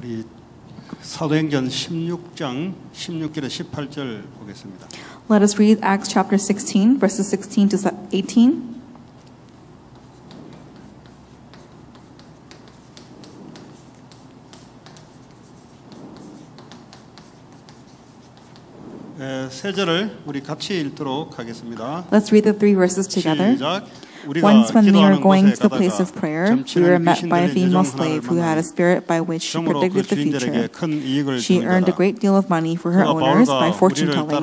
우리 사도행전 16장 16절에 18절 보겠습니다. Let us read Acts chapter 16, verses 16 to 18. 세 절을 우리 같이 읽도록 하겠습니다. Let's read the three verses together. 시작. Once when they were going to the place of prayer, we were met by a female slave who had a spirit by which she predicted the future. She earned a great deal of money for her owners by fortune telling.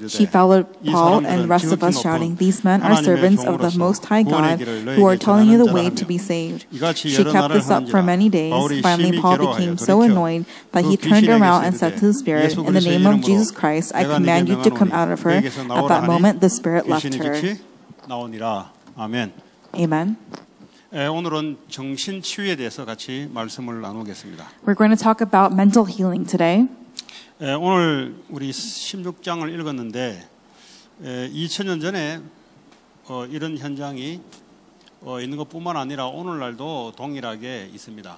She followed Paul and the rest of us shouting, "These men are servants of the Most High God who are telling you the way to be saved." She kept this up for many days. Finally, Paul became so annoyed that he turned around and said to the spirit, "In the name of Jesus Christ, I command you to come out of her." At that moment, the spirit left her. 나오니라. 아멘. Amen. 오늘은 정신 치유에 대해서 같이 말씀을 나누겠습니다. We're going to talk about mental healing today. 오늘 우리 16장을 읽었는데 2000년 전에 이런 현장이 있는 것뿐만 아니라 오늘날도 동일하게 있습니다.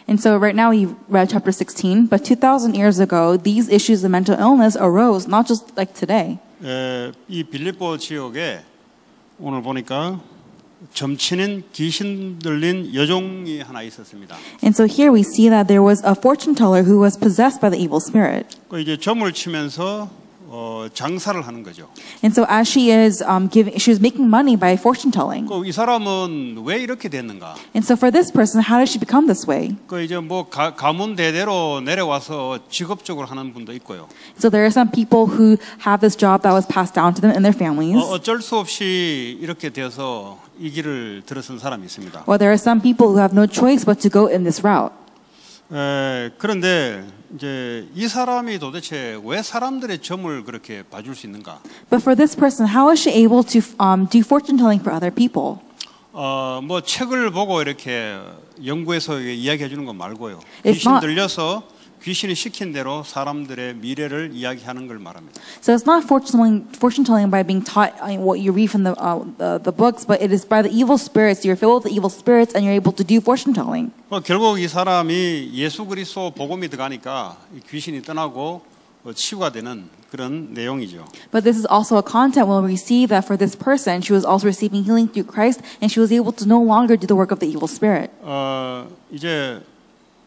And so right now we read chapter 16, but 2000 years ago these issues of mental illness arose not just like today. 이 빌립보 지역에 오늘 보니까 점치는 귀신 들린 여종이 하나 있었습니다. And so here we see that there was a fortune teller who was possessed by the evil spirit. 이제 점을 치면서 장사를 하는 거죠. And so as she was making money by fortune telling. 이 사람은 왜 이렇게 됐는가? And so for this person, how did she become this way? 이제 뭐 가문 대대로 내려와서 직업적으로 하는 분도 있고요. So there are some people who have this job that was passed down to them in their families. 어쩔 수 없이 이렇게 되어서 이 길을 들어선 사람이 있습니다. Or there are some people who have no choice but to go in this route. 그런데 이제 이 사람이 도대체 왜 사람들의 점을 그렇게 봐줄 수 있는가? But for this person, how is she able to do fortune telling for other people? 뭐 책을 보고 이렇게 연구해서 이야기해 주는 거 말고요. It's 귀신 not- 들려서 귀신이 시킨 대로 사람들의 미래를 이야기하는 걸 말합니다. So it's not fortune telling by being taught what you read from the books, but it is by the evil spirits. You're filled with the evil spirits, and you're able to do fortune telling. 결국 이 사람이 예수 그리스도 복음이 들어가니까 귀신이 떠나고 치유가 되는 그런 내용이죠. But this is also a content where we see that for this person, she was also receiving healing through Christ, and she was able to no longer do the work of the evil spirit. 이제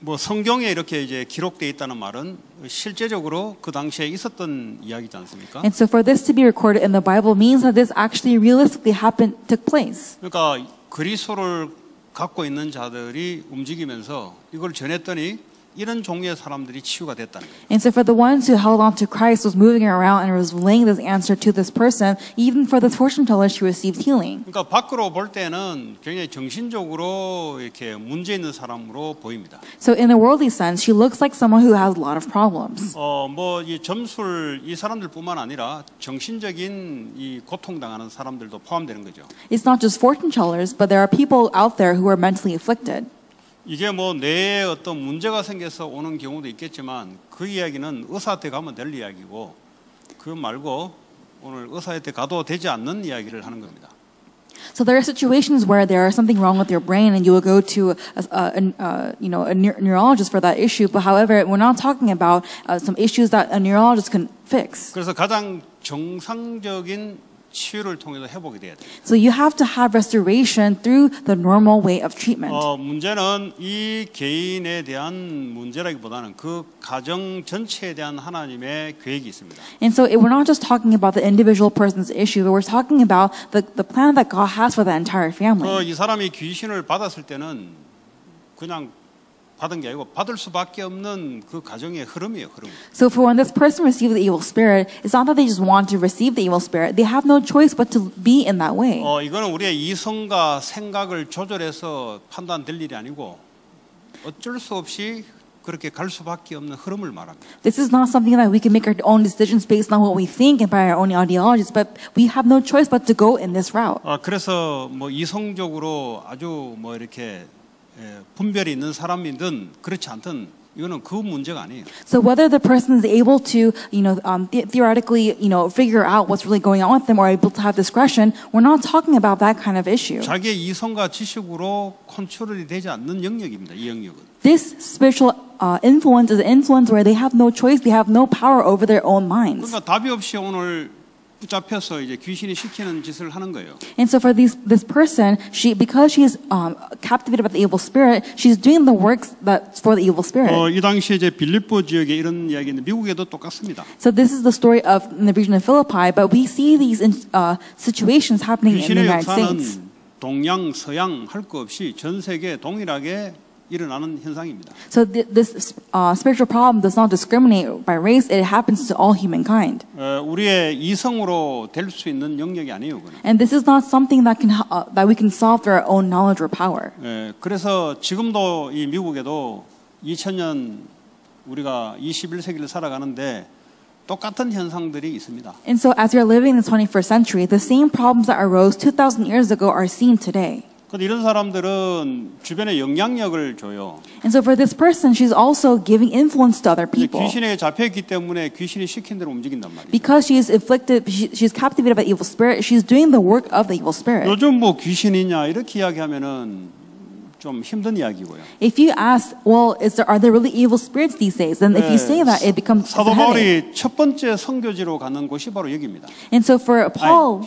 뭐 성경에 이렇게 이제 기록되어 있다는 말은 실제적으로 그 당시에 있었던 이야기지 않습니까? And so for this to be recorded in the Bible means that this actually realistically took place. 그러니까 그리스도를 갖고 있는 자들이 움직이면서 이걸 전했더니 이런 종류의 사람들이 치유가 됐다는 거예요. And so for the ones who held on to Christ was moving around and was relaying this answer to this person, even for this fortune teller, she received healing. 그러니까 밖으로 볼 때는 굉장히 정신적으로 이렇게 문제 있는 사람으로 보입니다. So in a worldly sense, she looks like someone who has a lot of problems. 뭐 이 점술 이 사람들뿐만 아니라 정신적인 이 고통당하는 사람들도 포함되는 거죠. It's not just fortune tellers, but there are people out there who are mentally afflicted. 이게 뭐 뇌에 어떤 문제가 생겨서 오는 경우도 있겠지만 그 이야기는 의사한테 가면 될 이야기고 그 말고 오늘 의사한테 가도 되지 않는 이야기를 하는 겁니다. So there are situations where there is something wrong with your brain, and you will go to a neurologist for that issue. But however, we're not talking about some issues that a neurologist can fix. 그래서 가장 정상적인 치유를 통해서 회복이 돼야 돼요. So you have to have restoration through the normal way of treatment. 문제는 이 개인에 대한 문제라기보다는 그 가정 전체에 대한 하나님의 계획이 있습니다. And so we're not just talking about the individual person's issue, but we're talking about the plan that God has for the entire family. 이 사람이 귀신을 받았을 때는 그냥 받은 게 아니고 받을 수밖에 없는 그 가정의 흐름이에요, 흐름. So for when this person received the evil spirit, it's not that they just want to receive the evil spirit. They have no choice but to be in that way. 이거는 우리의 이성과 생각을 조절해서 판단될 일이 아니고 어쩔 수 없이 그렇게 갈 수밖에 없는 흐름을 말합니다. This is not something that we can make our own decisions based on what we think and by our own ideologies, but we have no choice but to go in this route. 그래서 뭐 이성적으로 아주 뭐 이렇게 분별이 있는 사람이든 그렇지 않든 이거는 그 문제가 아니에요. So whether the person is able to, theoretically, figure out what's really going on with them or able to have discretion, we're not talking about that kind of issue. 자기의 이성과 지식으로 컨트롤이 되지 않는 영역입니다. 이 영역은. This spiritual influence is an influence where they have no choice, they have no power over their own minds. 그러니까 답이 없이 오늘 붙잡혀서 이제 귀신이 시키는 짓을 하는 거예요. And so for this person, because she's captivated by the evil spirit, she's doing the works that for the evil spirit. 이 당시에 이제 빌립보 지역에 이런 이야기인데 미국에도 똑같습니다. So this is the story of in the region of Philippi, but we see these situations happening in the United States. 동양, 서양 할 거 없이 전 세계 동일하게 일어나는 현상입니다. So this spiritual problem does not discriminate by race; it happens to all humankind. 우리의 이성으로 될 수 있는 영역이 아니에요, 그는. And this is not something that we can solve through our own knowledge or power. 그래서 지금도 이 미국에도 2000년 우리가 21세기를 살아가는데 똑같은 현상들이 있습니다. And so, as we are living in the 21st century, the same problems that arose 2,000 years ago are seen today. 근데 이런 사람들은 주변에 영향력을 줘요. And so for this person, she's also giving influence to other people. 귀신에 잡혀있기 때문에 귀신이 시킨 대로 움직인단 말이에요. Because she's captivated by the evil spirit, she's doing the work of the evil spirit. 요즘 뭐 귀신이냐 이렇게 이야기하면은 좀 힘든 이야기고요. If you ask, well, are there really evil spirits these days? Then if you say that, it becomes 사도 바울이 첫 번째 선교지로 가는 곳이 바로 여기입니다. And so for Paul,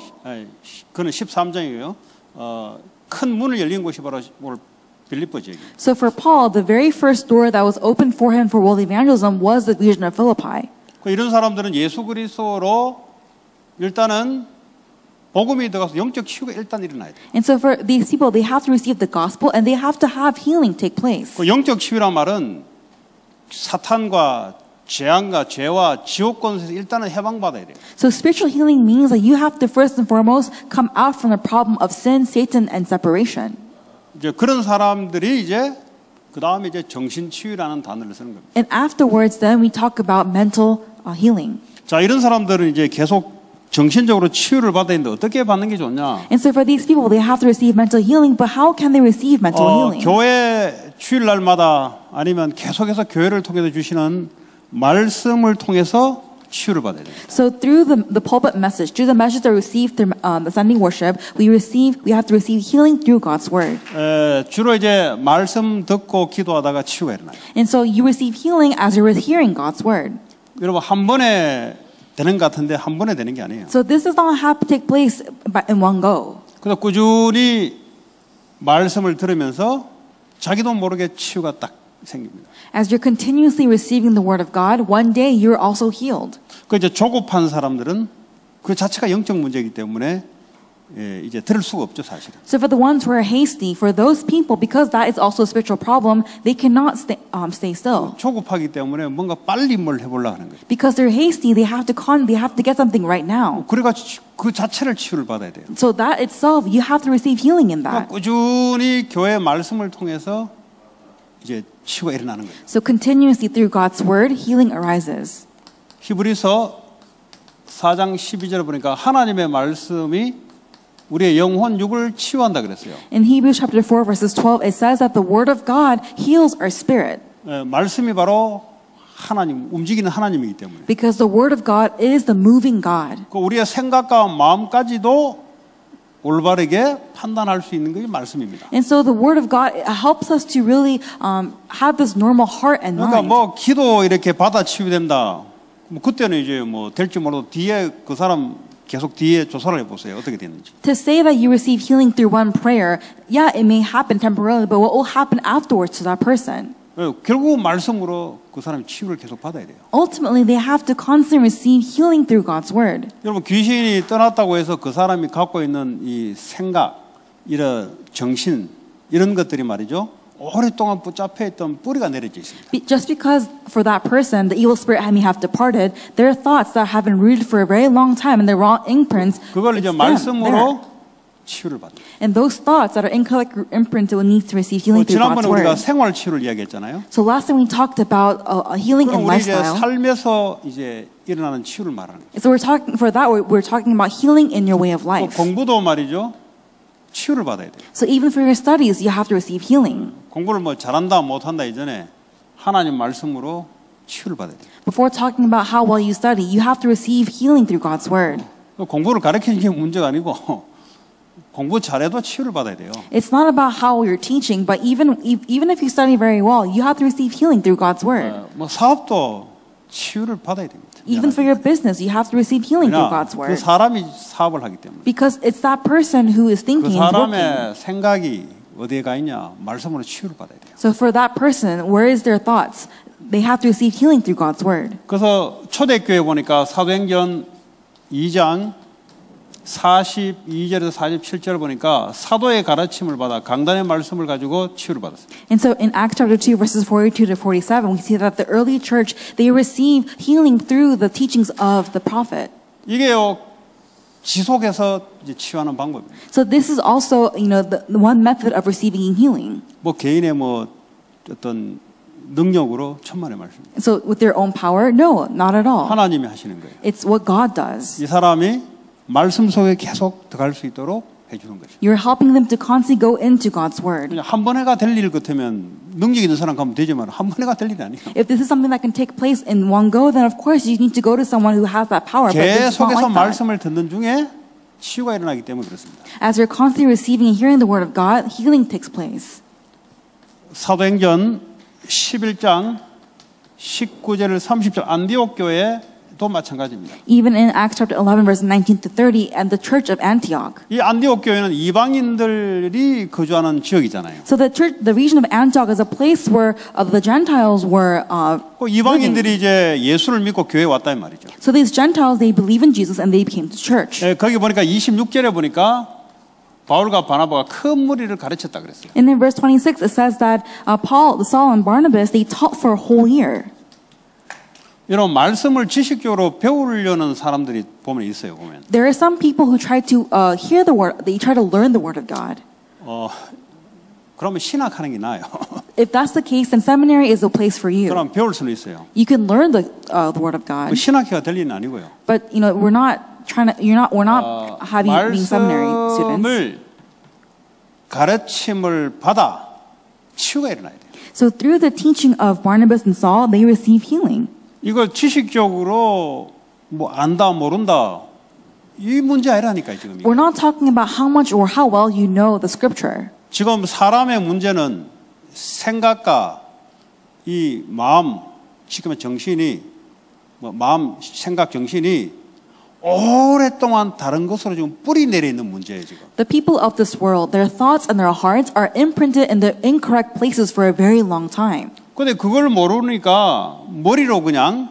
그는 13장이에요. 큰 문을 열린 곳이 바로 빌립보 지역입니다. So for Paul, the very first door that was opened for him for world evangelism was the region of Philippi. 이런 사람들은 예수 그리스도로 일단은 복음이 들어가서 영적 치유가 일단 일어나야 돼요. And so for these people, they have to receive the gospel and they have to have healing take place. 영적 치유란 말은 사탄과 재앙과 죄와 지옥 권세에서 일단은 해방받아야 돼요. So spiritual healing means that you have to first and foremost come out from the problem of sin, Satan, and separation. 이제 그런 사람들이 이제 그 다음에 이제 정신 치유라는 단어를 쓰는 겁니다. And afterwards, then we talk about mental healing. 자, 이런 사람들은 이제 계속 정신적으로 치유를 받아야 되는데 어떻게 받는 게 좋냐? And so for these people, they have to receive mental healing, but how can they receive mental healing? 교회 주일날마다 아니면 계속해서 교회를 통해서 주시는 말씀을 통해서 치유를 받아야 돼요. So through the pulpit message, through the message that we receive through the Sunday worship, we have to receive healing through God's word. 주로 이제 말씀 듣고 기도하다가 치유가 일어나요. And so you receive healing as you're hearing God's word. 여러분 한 번에 되는 것 같은데 한 번에 되는 게 아니에요. So this does not have to take place in one go. 그래서 꾸준히 말씀을 들으면서 자기도 모르게 치유가 딱 생깁니다. As you're continuously receiving the word of God, one day you're also healed. 그 이제 조급한 사람들은 그 자체가 영적 문제이기 때문에 이제 들을 수가 없죠, 사실은. So for the ones who are hasty, for those people, because that is also a spiritual problem, they cannot stay still. 조급하기 때문에 뭔가 빨리 뭘 해보려고 하는 거예요. Because they're hasty, they have to get something right now. 그래가 그 자체를 치유를 받아야 돼요. So that itself, you have to receive healing in that. 꾸준히 교회 말씀을 통해서 이제 치유가 일어나는 거예요. So continuously through God's word, healing arises. 히브리서 4장 12절에 보니까 하나님의 말씀이 우리의 영혼 육을 치유한다 그랬어요. In Hebrews chapter 4 verses 12 it says that the word of God heals our spirit. 말씀이 바로 하나님 움직이는 하나님이기 때문에. Because the word of God is the moving God. 우리의 생각과 마음까지도 올바르게 판단할 수 있는 게 말씀입니다. And so the word of God helps us to really have this normal heart and mind. 그러니까 뭐 기도 이렇게 받아 치유된다. 뭐 그때는 이제 뭐 될지 몰라도 뒤에 그 사람 계속 뒤에 조사를 해보세요. 어떻게 됐는지. To say that you receive healing through one prayer, yeah, it may happen temporarily, but what will happen afterwards to that person? 결국 말씀으로 그 사람이 치유를 계속 받아야 돼요. Ultimately, they have to constantly receive healing through God's word. 여러분 귀신이 떠났다고 해서 그 사람이 갖고 있는 이 생각, 이런 정신 이런 것들이 말이죠. 오랫동안 붙잡혀 있던 뿌리가 내려져 있습니다. Just because for that person the evil spirit may have departed, their thoughts that have been rooted for a very long time and their wrong imprints. 그걸 이제 말씀으로 치유를 받는. And those thoughts that are incorrect imprinted will need to receive healing through God's 지난번에 word. 우리가 생활 치유를 이야기했잖아요. So last time we talked about healing in lifestyle. 우리 이제 삶에서 이제 일어나는 치유를 말하는 거예요. So we're talking about healing in your way of life. 공부도 말이죠. 치유를 받아야 돼요. So even for your studies, you have to receive healing. 공부를 뭐 잘한다 못한다 이전에 하나님 말씀으로 치유를 받아야 돼요. Before talking about how well you study, you have to receive healing through God's word. 공부를 가르치는 게 문제가 아니고 공부 잘해도 치유를 받아야 돼요. It's not about how you're teaching, but even if you study very well, you have to receive healing through God's word. 뭐 사업도 치유를 받아야 됩니다. Even for your business, you have to receive healing through God's 그 word. 사람이 사업을 하기 때문에. Because it's that person who is thinking 그 and 사람의 working. 생각이 어디에 가 있냐? 말씀으로 치유를 받아야 돼요. So for that person, where is their thoughts? They have to receive healing through God's word. 그래서 초대교회 보니까 사도행전 2장 42절에서 47절 보니까 사도의 가르침을 받아 강단의 말씀을 가지고 치유를 받았어요. And so in Acts chapter 2 verses 42 to 47, we see that the early church, they receive healing through the teachings of the prophet. 이게요 지속해서 이제 치유하는 방법입니다. So this is also, the one method of receiving healing. 뭐 개인의 뭐 어떤 능력으로 천만의 말씀. So with their own power? No, not at all. 하나님이 하시는 거예요. It's what God does. 이 사람이 말씀 속에 계속 들어갈 수 있도록 해주는 거죠. You're helping them to constantly go into God's word. 한 번에가 될 일 같으면 능력 있는 사람 가면 되지만 한 번에가 될 일이 아니에요. If this is something that can take place in one go, then of course you need to go to someone who has that power. But this is not 계속해서 like that. 말씀을 듣는 중에 치유가 일어나기 때문에 그렇습니다. As you're constantly receiving and hearing the word of God, healing takes place. 사도행전 11장 19절 30절 안디옥 교회도 마찬가지입니다. Even in Acts chapter 11 verses 19 to 30 and the church of Antioch. 이 안디옥 교회는 이방인들이 거주하는 지역이잖아요. So the region of Antioch is a place where the Gentiles were 이방인들이 이제 예수를 믿고 교회에 왔다 이 말이죠. So these Gentiles, they believe in Jesus and they came to church. 거기 보니까 26절에 보니까 바울과 바나바가 큰 무리를 가르쳤다 그랬어요. And in verse 26 it says that Saul and Barnabas, they taught for a whole year. 이런 말씀을 지식적으로 배우려는 사람들이 보면 있어요. 보면. There are some people who try to hear the word, they try to learn the word of God. 그러면 신학하는 게 나아요. If that's the case, then seminary is a place for you. 그럼 배울 수는 있어요. You can learn the word of God. 신학회가 될 일은 아니고요. But we're not having being seminary students. 말씀을 가르침을 받아 치유가 일어나야 돼요. So through the teaching of Barnabas and Saul, they receive healing. 이거 지식적으로 뭐 안다 모른다 이 문제 아니라니까요 지금. We're not talking about how much or how well you know the scripture. 지금 사람의 문제는 생각과 이 마음, 지금의 정신이 마음, 생각, 정신이 오랫동안 다른 것으로 지금 뿌리 내려 있는 문제예요 지금. The people of this world, their thoughts and their hearts are imprinted in the incorrect places for a very long time. 근데 그걸 모르니까 머리로 그냥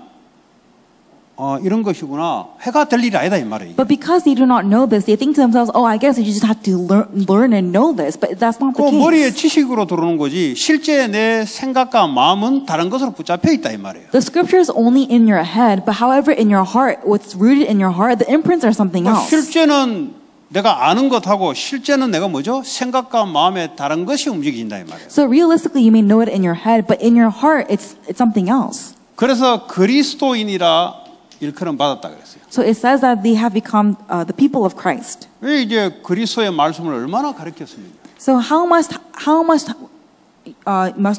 이런 것이구나 해가 될 일이 아니다 이 말이에요. But because they do not know this, they think to themselves, "Oh, I guess I just have to learn and know this." But that's not the 그 case. 머리에 지식으로 들어오는 거지 실제 내 생각과 마음은 다른 것으로 붙잡혀 있다 이 말이에요. The scripture is only in your head, but however in your heart, what's rooted in your heart, the imprints are something else. 실제는 내가 아는 것하고 실제는 내가 뭐죠? 생각과 마음에 다른 것이 움직인다 이 말이에요. So realistically, you may know it in your head, but in your heart, it's something else. 그래서 그리스도인이라 일컬음 받았다 그랬어요. So it says that they have become the people of Christ. 왜 이제 그리스도의 말씀을 얼마나 가르쳤습니까? So how must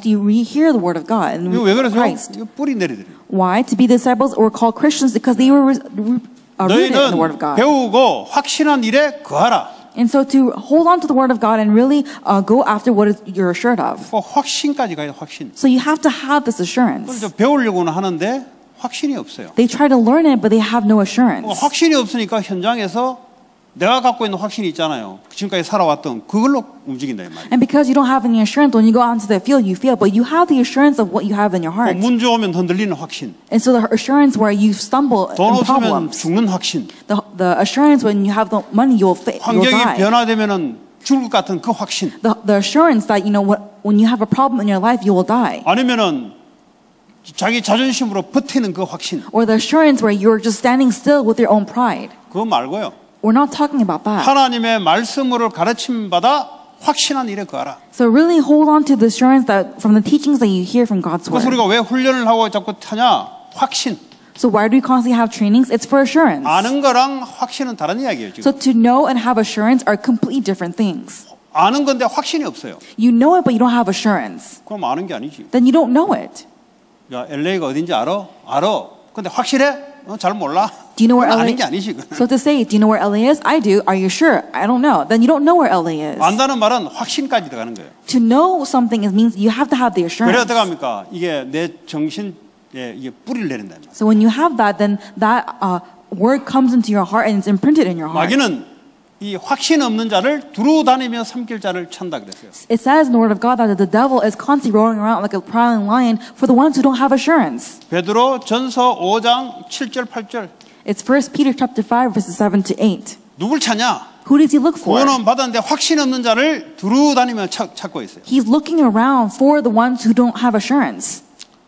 you hear the word of God and 이거 왜 그러세요? Christ? 이거 뿌리 내리더래요. Why? To be disciples or called Christians because they were rooted in the word of God. 배우고 확신한 일에 거하라. And so to hold on to the word of God and really go after what you're assured of. 확신까지 가요, 확신. So you have to have this assurance. 배우려고는 하는데 확신이 없어요. They try to learn it, but they have no assurance. 확신이 없으니까 현장에서 내가 갖고 있는 확신이 있잖아요. 지금까지 살아왔던 그걸로 움직인다 이 말이에요. And because you don't have any assurance, when you go out into the field, you feel, but you have the assurance of what you have in your heart. 문제 오면 흔들리는 확신. And so the assurance where you stumble 돈 in 없으면 problems. 죽는 확신. The assurance when you have the money, you'll die. 환경이 변화되면은 죽을 것 같은 그 확신. The assurance that when you have a problem in your life, you will die. 아니면은 자기 자존심으로 버티는 그 확신. Or the assurance where you're just standing still with your own pride. 그거 말고요. We're not talking about that. 하나님의 말씀으로 가르침 받아 확신한 일에 거하라. So really hold on to the assurance that from the teachings that you hear from God's word. 그래서 우리가 왜 훈련을 하고 자꾸 타냐? 확신. So why do we constantly have trainings? It's for assurance. 아는 거랑 확신은 다른 이야기예요, 지금. So to know and have assurance are completely different things. 아는 건데 확신이 없어요. You know it, but you don't have assurance. 그럼 아는 게 아니지. Then you don't know it. 야, LA가 어딘지 알아? 알아. 근데 확실해? 잘 몰라. Do you know where 아는 LA? 게 아니지. So to say, do you know where LA is? I do. Are you sure? I don't know. Then you don't know where LA is. 안다는 말은 확신까지 들어가는 거예요. To know something means you have to have the assurance. 그래야 들어갑니까? 이게 내 정신에 이게 뿌리를 내린다. So when you have that, then that word comes into your heart and it's imprinted in your heart. 마귀는 이 확신 없는 자를 두루 다니며 삼킬 자를 찬다 그랬어요. It says in the word of God that the devil is constantly roaring around like a prowling lion for the ones who don't have assurance. 베드로 전서 5장 7절 8절. It's 1 Peter chapter 5 verses 7 to 8. 누굴 찾냐? Who does he look for? 구원은 받았는데 확신 없는 자를 두루 다니며 찾고 있어요. He's looking around for the ones who don't have assurance.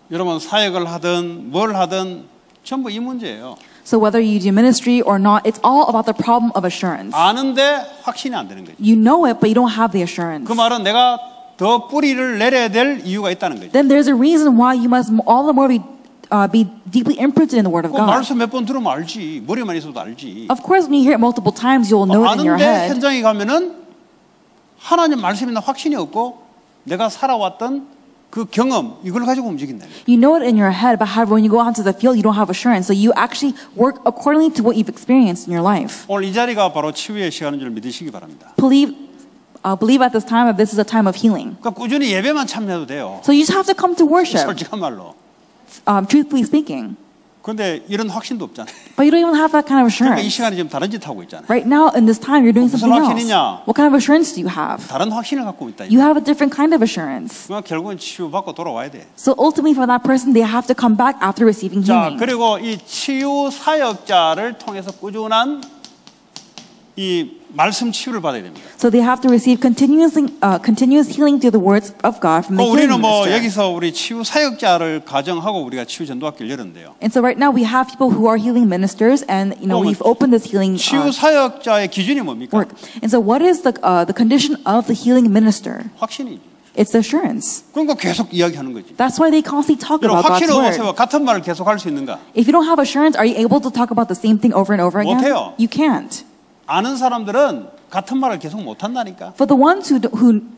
여러분 사역을 하든 뭘 하든 전부 이 문제예요. So whether you do ministry or not, it's all about the problem of assurance. 아는데 확신이 안 되는 거죠. You know it, but you don't have the assurance. 그 말은 내가 더 뿌리를 내려야 될 이유가 있다는 거죠. Then there's a reason why you must all the more be deeply imprinted in the Word of God. 말씀 몇 번 들으면 알지. 머리만 있어도 알지. Of course, when you hear it multiple times, you'll know it in your 아는데 head. 현장에 가면은 하나님 말씀에 나 확신이 없고 내가 살아왔던 그 경험 이걸 가지고 움직인다. You know it in your head, but however, when you go out to the field, you don't have assurance. So you actually work accordingly to what you've experienced in your life. 오늘 이 자리가 바로 치유의 시간인 줄 믿으시기 바랍니다. Believe at this time that this is a time of healing. 그러니까 꾸준히 예배만 참여해도 돼요. So you just have to come to worship. 솔직한 말로. Truthfully speaking. 그런데 이런 확신도 없잖아요. But you don't even have that kind of 그러니까 이 assurance. 시간에 지금 다른 짓 하고 있잖아요. Right now, in this time, you're doing 무슨 something else. 확신이냐? What kind of assurance do you have? 다른 확신을 갖고 있다. You have a different kind of assurance. 그러니까 결국은 치유받고 돌아와야 돼. So ultimately, for that person, they have to come back after receiving 자, healing. 그리고 이 치유 사역자를 통해서 꾸준한 이 말씀 치유를 받아야 됩니다. So they have to receive continuous healing through the words of God from the healing 우리는 뭐 minister. 여기서 우리 치유 사역자를 가정하고 우리가 치유 전도학교를 열었는데요. And so right now we have people who are healing ministers, and we've opened this healing 치유 사역자의 기준이 뭡니까? work. And so what is the condition of the healing minister? 확신이. It's assurance. 그러니까 계속 이야기하는 거지. That's why they constantly talk 여러분 about God's 확신 word. 없어서 같은 말을 계속 할 수 있는가? If you don't have assurance, are you able to talk about the same thing over and over again? 못해요. You can't. 아는 사람들은 같은 말을 계속 못 한다니까. For the ones who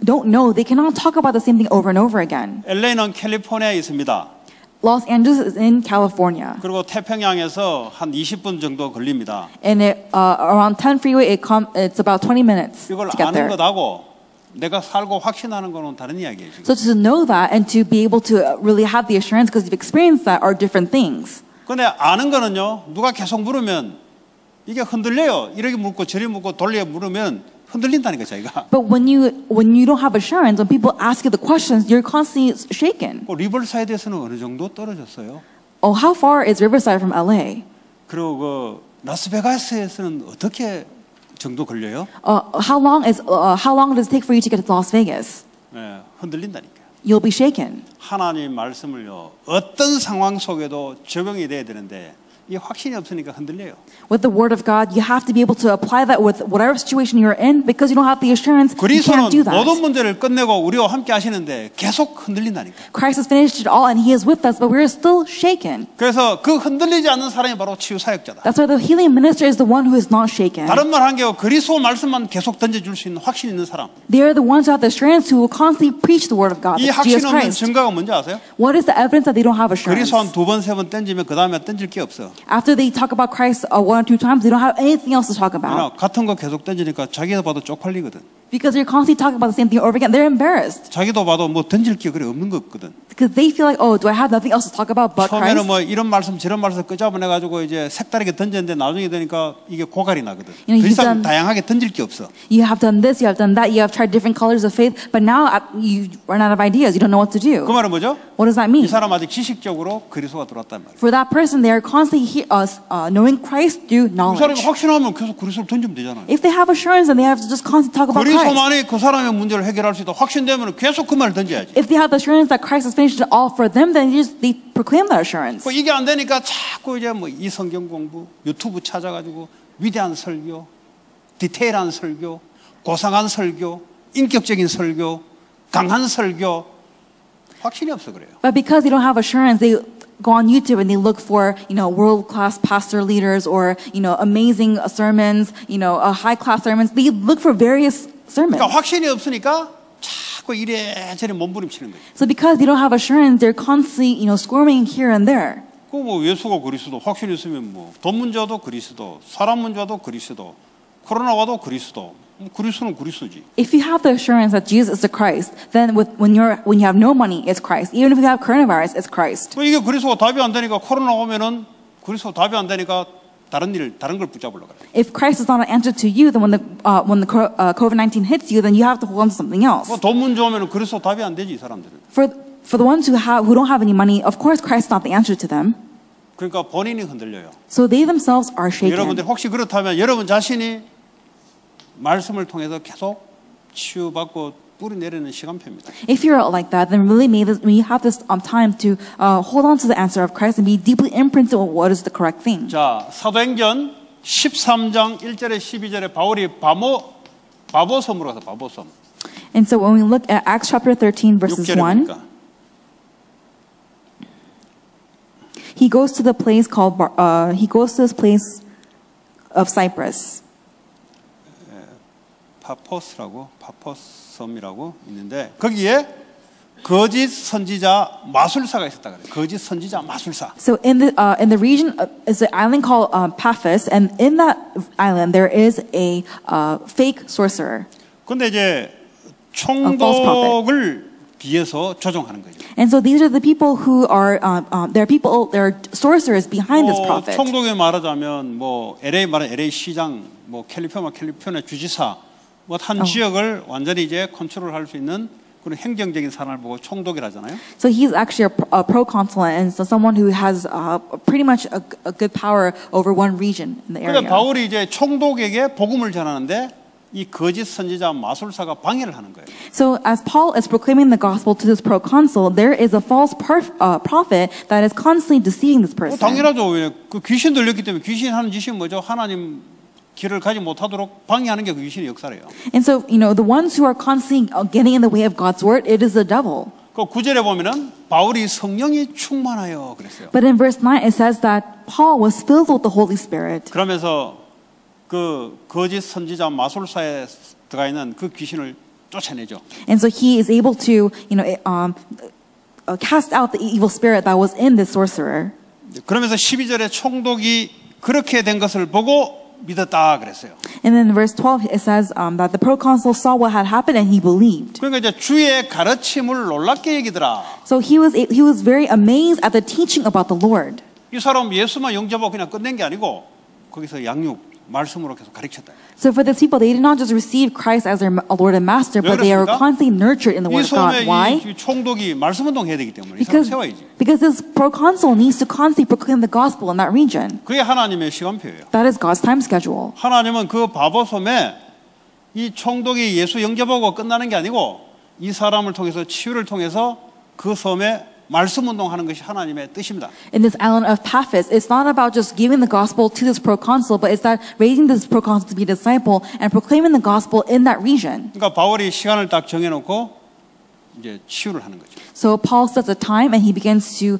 don't know, they cannot talk about the same thing over and over again. LA는 캘리포니아에 있습니다. Los Angeles is in California. 그리고 태평양에서 한 20분 정도 걸립니다. And around 10 freeway, it's about 20 minutes 이걸 to get 아는 there. 것하고 내가 살고 확신하는 거는 다른 이야기예요. 지금. So to know that and to be able to really have the assurance because you've experienced that are different things. 근데 아는 거는요. 누가 계속 물으면 이게 흔들려요. 이렇게 묻고 저리 묻고 돌려 물으면 흔들린다니까 자기가. But when you don't have assurance, when people ask you the questions, you're constantly shaken. 리버사이드에서는 어느 정도 떨어졌어요. Oh, how far is Riverside from LA? 그리고 그 라스베가스에서는 어떻게 정도 걸려요? How long does it take for you to get to Las Vegas? 네, 흔들린다니까. You'll be shaken. 하나님 말씀을요. 어떤 상황 속에도 적용이 돼야 되는데 이 확신이 없으니까 흔들려요. With the word of God, you have to be able to apply that with whatever situation you're in because you don't have the assurance. You can't do 그리스도는 that. 모든 문제를 끝내고 우리와 함께 하시는데 계속 흔들린다니까. Christ has finished it all and He is with us, but we're still shaken. 그래서 그 흔들리지 않는 사람이 바로 치유 사역자다. That's why the healing minister is the one who is not shaken. 다른 말 한 게 그리스도 말씀만 계속 던져줄 수 있는 확신 있는 사람. They are the ones who have the assurance who will constantly preach the word of God. 이 That's 확신 Jesus 없는 Christ. 증거가 뭔지 아세요? What is the evidence that they don't have assurance? 그리스도 한 두 번 세 번 던지면 그 다음에 던질 게 없어. After they talk about Christ one or two times, they don't have anything else to talk about. 같은 거 계속 던지니까 자기도 봐도 쪽팔리거든. Because you're constantly talking about the same thing over again. They're embarrassed. 자기도 봐도 뭐 던질 게 그래 없는 거 없거든. Because they feel like, oh, do I have nothing else to talk about but 처음에는 Christ? 뭐 이런 말씀 저런 말씀 끄잡아내가지고 이제 색다르게 던졌는데 나중에 되니까 이게 고갈이 나거든. You know, 더 이상 you've done- 다양하게 던질 게 없어. You have done this, you have done that, you have tried different colors of faith, but now you run out of ideas. You don't know what to do. 그 말은 뭐죠? What does that 이 mean? 사람 아직 지식적으로 그리스도가 들어왔단 말이야. For that person, they are constantly knowing Christ through 그 사람이 knowledge. 확신하면 계속 그리스도를 던지면 되잖아요. If they have assurance, then they have to just constantly talk about Christ. 그리스도만이 그 사람의 문제를 해결할 수 있다. 확신되면 계속 그 말을 던져야지. If they have the assurance that Christ has finished it all for them, then they proclaim that assurance. 뭐 이게 안 되니까 자꾸 이제 뭐 이 성경 공부, 유튜브 찾아가지고 위대한 설교, 디테일한 설교, 고상한 설교, 인격적인 설교, 강한 설교, 확신이 없어 그래요. But because they don't have assurance, they go on YouTube and they look for, world-class pastor leaders or, amazing sermons, high-class sermons. They look for various sermons. 그러니까 확신이 없으니까 자꾸 이래저래 몸부림치는 거예요. So because they don't have assurance, they're constantly, squirming here and there. 그 뭐 예수가 그리스도 확신 있으면 뭐 돈 문제도 그리스도, 사람 문제도 그리스도, 코로나 와도 그리스도. 그리스도는 그리스도지. If you have the assurance that Jesus is the Christ, then when you have no money, it's Christ. Even if you have coronavirus, it's Christ. 이게 그리스도가 답이 안 되니까 코로나 오면은 그리스도 답이 안 되니까 다른 걸 붙잡으려고 그래. If Christ is not an answer to you, then when the COVID-19 hits you, then you have to hold on to something else. 뭐 돈 문제 오면은 그리스도 답이 안 되지 이 사람들은. For the ones who don't have any money, of course Christ is not the answer to them. 그러니까 본인이 흔들려요. So they themselves are shaken. 여러분들 혹시 그렇다면 여러분 자신이 말씀을 통해서 계속 치유받고 뿌리 내리는 시간표입니다. If you're like that, then really when you have this time to hold on to the answer of Christ and be deeply imprinted on what is the correct thing. 자, 사도행전 13장 1절에 12절에 바울이 바보섬으로 가서 바보섬. And so when we look at Acts chapter 13 verses 1, he goes to this place of Cyprus. 파포섬이라고 있는데 거기에 거짓 선지자 마술사가 있었다 그래요. 거짓 선지자 마술사. So in the region is an island called Paphos, and in that island there is a fake sorcerer. 근데 이제 총독을 위해서 조종하는 거죠. And so these are the people who are there are sorcerers behind this prophet. 총독에 말하자면 뭐 LA 시장, 뭐 캘리포니아 주지사, 뭐 한 지역을 완전히 이제 컨트롤할 수 있는 그런 행정적인 사람을 보고 총독이라잖아요. So he's actually a proconsul and so someone who has pretty much a good power over one region in the area. 그러니까 바울이 이제 총독에게 복음을 전하는데 이 거짓 선지자 마술사가 방해를 하는 거예요. So as Paul is proclaiming the gospel to this proconsul, there is a false prophet that is constantly deceiving this person. 당연하죠. 그 귀신 들렸기 때문에 귀신 하는 짓이 뭐죠? 하나님 길을 가지 못하도록 방해하는 게 그 귀신의 역사래요. And so, the ones who are constantly getting in the way of God's word, it is the devil. 그 9절에 보면은 바울이 성령이 충만하여 그랬어요. But in verse 9 it says that Paul was filled with the Holy Spirit. 그러면서 그 거짓 선지자 마술사에 들어가 있는 그 귀신을 쫓아내죠. And so he is able to, cast out the evil spirit that was in this sorcerer. 그러면서 12절에 총독이 그렇게 된 것을 보고 믿었다 그랬어요. And then in verse 12 it says that the proconsul saw what had happened and he believed. 그러니까 이제 주의 가르침을 놀랍게 여기더라. So he was very amazed at the teaching about the Lord. 이 사람 예수만 영접하고 그냥 끝낸 게 아니고 거기서 양육 말씀으로 계속 가르쳤다. So for these people, they did not just receive Christ as their Lord and Master, but they are constantly nurtured in the Word of God. Why? 이 총독이 말씀 운동 해야 되기 때문에 이 사람 세워야지. Because this proconsul needs to constantly proclaim the gospel in that region. 그게 하나님의 시간표예요. That is God's time schedule. 하나님은 그 바보섬에 이 총독이 예수 영접하고 끝나는 게 아니고 이 사람을 통해서 치유를 통해서 그 섬에 말씀 운동하는 것이 하나님의 뜻입니다. In this island of Paphos, it's not about just giving the gospel to this proconsul, but it's that raising this proconsul to be a disciple and proclaiming the gospel in that region. 그러니까 바울이 시간을 딱 정해놓고 이제 치유를 하는 거죠. So Paul sets a time and he begins to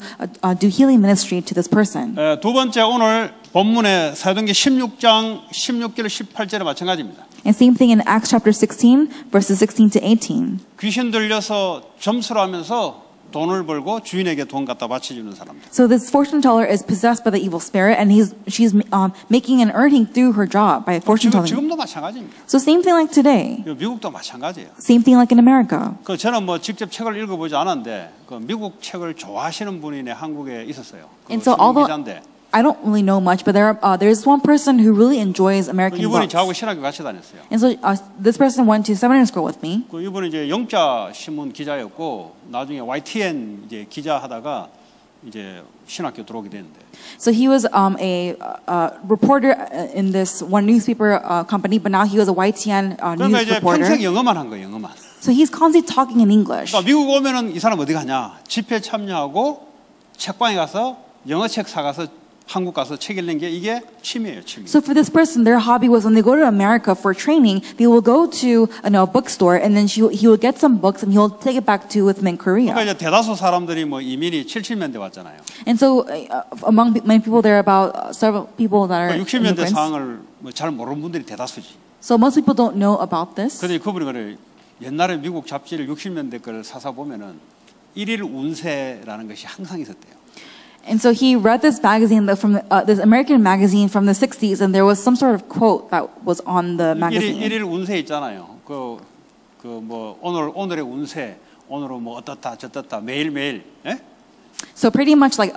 do healing ministry to this person. 두 번째 오늘 본문의 사도행전 16장 16절 18절에 마찬가지입니다. And same thing in Acts chapter 16, verses 16 to 18. 귀신 들려서 점수를 하면서 돈을 벌고 주인에게 돈 갖다 바쳐주는 사람들. So this fortune teller is possessed by the evil spirit, and she's making an earning through her job by fortune telling. 지금도 마찬가지입니다. So same thing like today. 미국도 마찬가지예요. Same thing like in America. 그 저는 뭐 직접 책을 읽어보지 않았는데 그 미국 책을 좋아하시는 분이 한국에 있었어요. And so although I don't really know much, but there's one person who really enjoys American 이분이 books. 저하고 신학교 같이 다녔어요. And so this person went to seminary school with me. 그 이분이 이제 영자 신문 기자였고 나중에 YTN 이제 기자하다가 이제 신학교 들어오게 됐는데. So he was a reporter in this one newspaper company, but now he was a YTN news 이제 reporter. 평생 영어만 한 거예요, 영어만. So he's constantly talking in English. 그러니까 미국 오면은 이 사람 어디 가냐? 집회 참여하고 책방에 가서 영어 책 사가서 한국 가서 책 읽는 게 이게 취미예요, 취미. So for this person, their hobby was when they go to America for training, they will go to a bookstore and then he will get some books and he'll take it back to with him in Korea. 그러니까 이제 대다수 사람들이 뭐 이민이 70년대 왔잖아요. And so among many people, there are about several people that are 60년대 immigrants. 상황을 뭐 잘 모르는 분들이 대다수지. So most people don't know about this. 근데 그분이 그래 옛날에 미국 잡지를 60년대 걸 사서 보면은 일일 운세라는 것이 항상 있었대요. And so he read this magazine from this American magazine from the 60s, and there was some sort of quote that was on the magazine. 일일 운세 있잖아요. 뭐 오늘의 운세, 오늘은 뭐 어떻다 저떻다 매일매일. 예? So pretty much like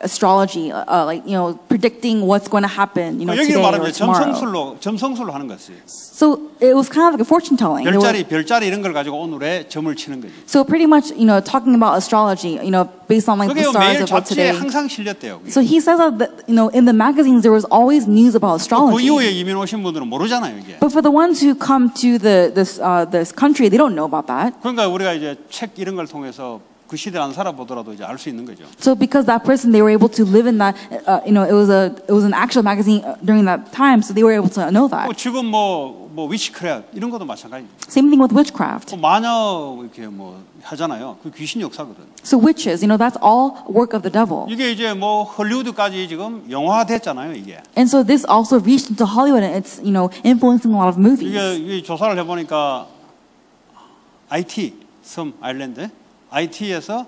astrology, like predicting what's going to happen, today or tomorrow. 점성술로 하는 것이. So it was kind of like a fortune telling. 별자리 이런 걸 가지고 오늘의 점을 치는 거지. So pretty much, talking about astrology, based on like the stars of what today. 항상 실렸대요. So he says that in the magazines there was always news about astrology. 그 이후에 이민 오신 분들은 모르잖아요, 이게. But for the ones who come to this country, they don't know about that. 그러니까 우리가 이제 책 이런 걸 통해서 그 시대를 안 살아보더라도 이제 알 수 있는 거죠. So because that person, they were able to live in that, it was an actual magazine during that time, so they were able to know that. 지금 뭐 위치크래프트 이런 것도 마찬가지예요. Same thing with witchcraft. 마녀 이렇게 뭐 하잖아요. 그 귀신 역사거든. So witches, that's all work of the devil. 이게 이제 뭐 헐리우드까지 지금 영화화됐잖아요, 이게. And so this also reached into Hollywood, and it's influencing a lot of movies. 이게 조사를 해보니까 IT 섬 아일랜드 IT에서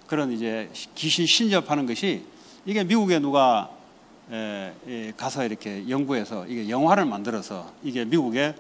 그런 이제 귀신 신접하는 것이 이게 미국에 누가 가서 이렇게 연구해서 이게 영화를 만들어서 이게 미국에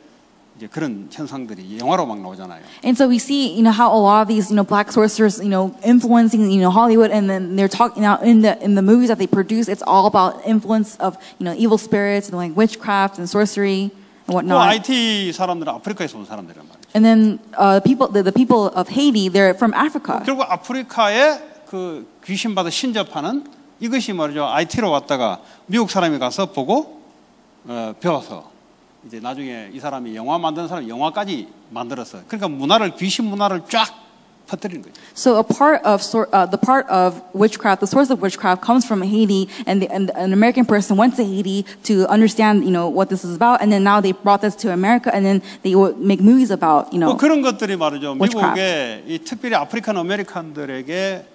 이제 그런 현상들이 영화로 막 나오잖아요. And so we see, how a lot of these, black sorcerers, influencing, Hollywood, and then they're talking now in the movies that they produce. It's all about influence of, evil spirits and like witchcraft and sorcery and whatnot. 그 IT 사람들은 아프리카에서 온 사람들이란 말이에요. And then the people of Haiti, they're from Africa. 결국 아프리카에 그 귀신 받아 신접하는 이것이 말이죠. IT로 왔다가 미국 사람이 가서 보고 배워서 이제 나중에 이 사람이 영화 만드는 사람이 영화까지 만들었어요. 그러니까 귀신 문화를 쫙 퍼뜨리는 거죠. So the part of witchcraft, the source of witchcraft comes from Haiti, and an American person went to Haiti to understand, what this is about, and then now they brought this to America, and then they would make movies about, 그런 것들이 말이죠. witchcraft. 미국에 이 특별히 아프리칸 아메리칸들에게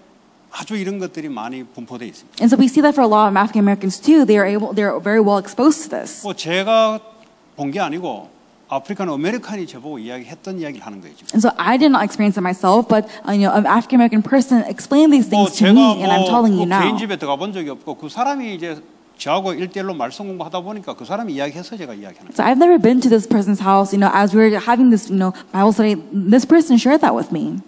아주 이런 것들이 많이 분포돼 있습니다. And so we see that for a lot of African Americans too. They're very well exposed to this. 제가 본 게 아니고 아프리칸 아메리칸이 저보고 했던 이야기를 하는 거예요. And so I did not experience it myself, but an African American person explained these things to me, and I'm telling you now. 개인 집에 들어가 본 적이 없고 그 사람이 이제 저하고 1:1로 말씀 공부하다 보니까 그 사람이 이야기해서 제가 이야기하는 거예요. So I've never been to this person's house, as we were having this, Bible study. This person shared that with me.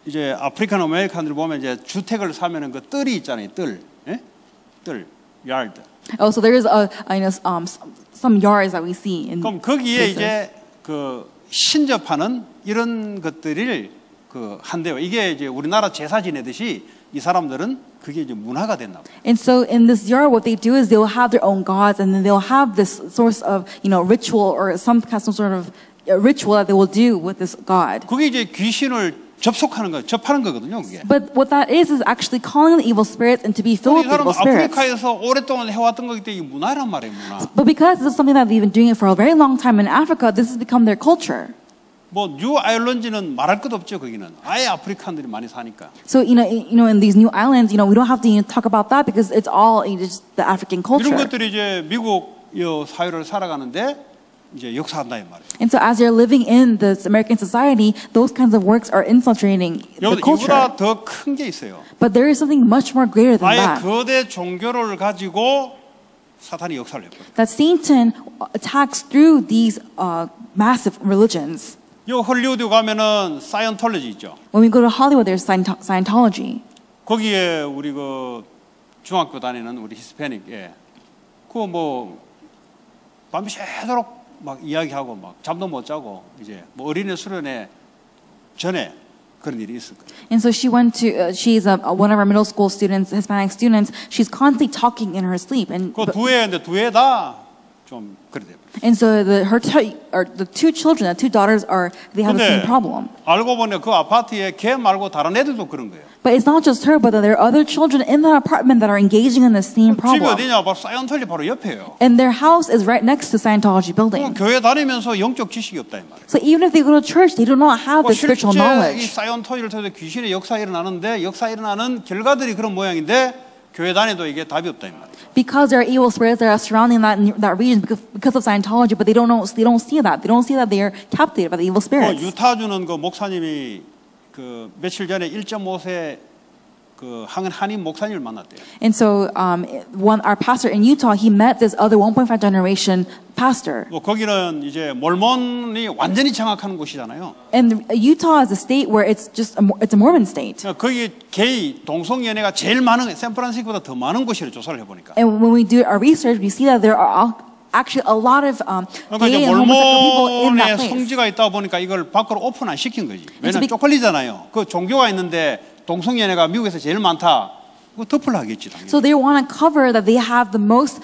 이제 아프리칸 아메리칸들 보면 이제 주택을 사면은 그 뜰이 있잖아요. 뜰, yard. Oh, so there is some yards that we see in. 그럼 거기에 이제 그 신접하는 이런 것들을 한대요. 이게 이제 우리나라 제사 지내듯이 이 사람들은 그게 이제 문화가 됐나 봐요. And so in this yard, what they do is they'll have their own gods, and then they'll have this source of ritual or some sort of ritual that they will do with this god. 그게 이제 귀신을 접하는 거거든요, 그게. But what that is actually calling the evil spirits and to be filled with evil spirits. 아프리카에서 오랫동안 해왔던 거기 때문에 문화란 말이에요, 문화. But because this is something that they've been doing it for a very long time in Africa, this has become their culture. 뉴 아일랜드는 말할 것도 없죠, 거기는. 아예 아프리칸들이 많이 사니까. So in these new islands, we don't have to talk about that because it's all just the African culture. 이런 것들이 이제 미국 사회를 살아가는데. 이제 역사한다 이 말이에요. And so as you're living in this American society, those kinds of works are infiltrating the culture. 이보다 더 큰 게 있어요. But there is something much more greater than 아예 that. 거대 종교를 가지고 사탄이 역사를 해버려요. That Satan attacks through these massive religions. 요 헐리우드 가면은 사이언톨로지 있죠. When we go to Hollywood, there's Scientology. 거기에 우리 중학교 다니는 우리 히스패닉 밤새도록 막 이야기하고 막 잠도 못 자고 이제 어린애 수련회 전에 그런 일이 있을 거예요. And so she's one of our middle school students, Hispanic students. She's constantly talking in her sleep, and 그 두 애 다 좀 그래요. And so the two children, the two daughters they have the same problem. 알고 보니 그 아파트에 걔 말고 다른 애들도 그런 거예요. But it's not just her, but there are other children in that apartment that are engaging in the same problem. 집이 어디냐? 바로 사이언톨리 바로 옆에요. And their house is right next to Scientology building. 교회 다니면서 영적 지식이 없다 이 말이에요. So even if they go to church, they do not have the spiritual knowledge. 이 사이언톨리를 통해서 귀신의 역사 일어나는데 역사 일어나는 결과들이 그런 모양인데 교회 다녀도 이게 답이 없다 이 말이에요. Because there are evil spirits that are surrounding that region because of Scientology, but they don't see that. They don't see that they are captivated by the evil spirits. 유타주는 그 목사님이 그 며칠 전에 1.5세 그 한인 목사님을 만났대요. And so, our pastor in Utah, he met this other 1.5 generation pastor. 거기는 이제 몰몬이 완전히 장악하는 곳이잖아요. And Utah is a state where it's a Mormon state. 거기 게이 동성연애가 제일 많은 샌프란시스코보다 더 많은 곳이래 조사를 해보니까. And when we do our research, we see that there are actually a lot of gay and homosexual people in that place. 성지가 있다 보니까 이걸 밖으로 오픈 안 시킨 거지. 왜냐면 쪽팔리잖아요. 그 종교가 있는데 동성연애가 미국에서 제일 많다. 그거 덮으려 하겠지 당연히. So they want to cover that they have the most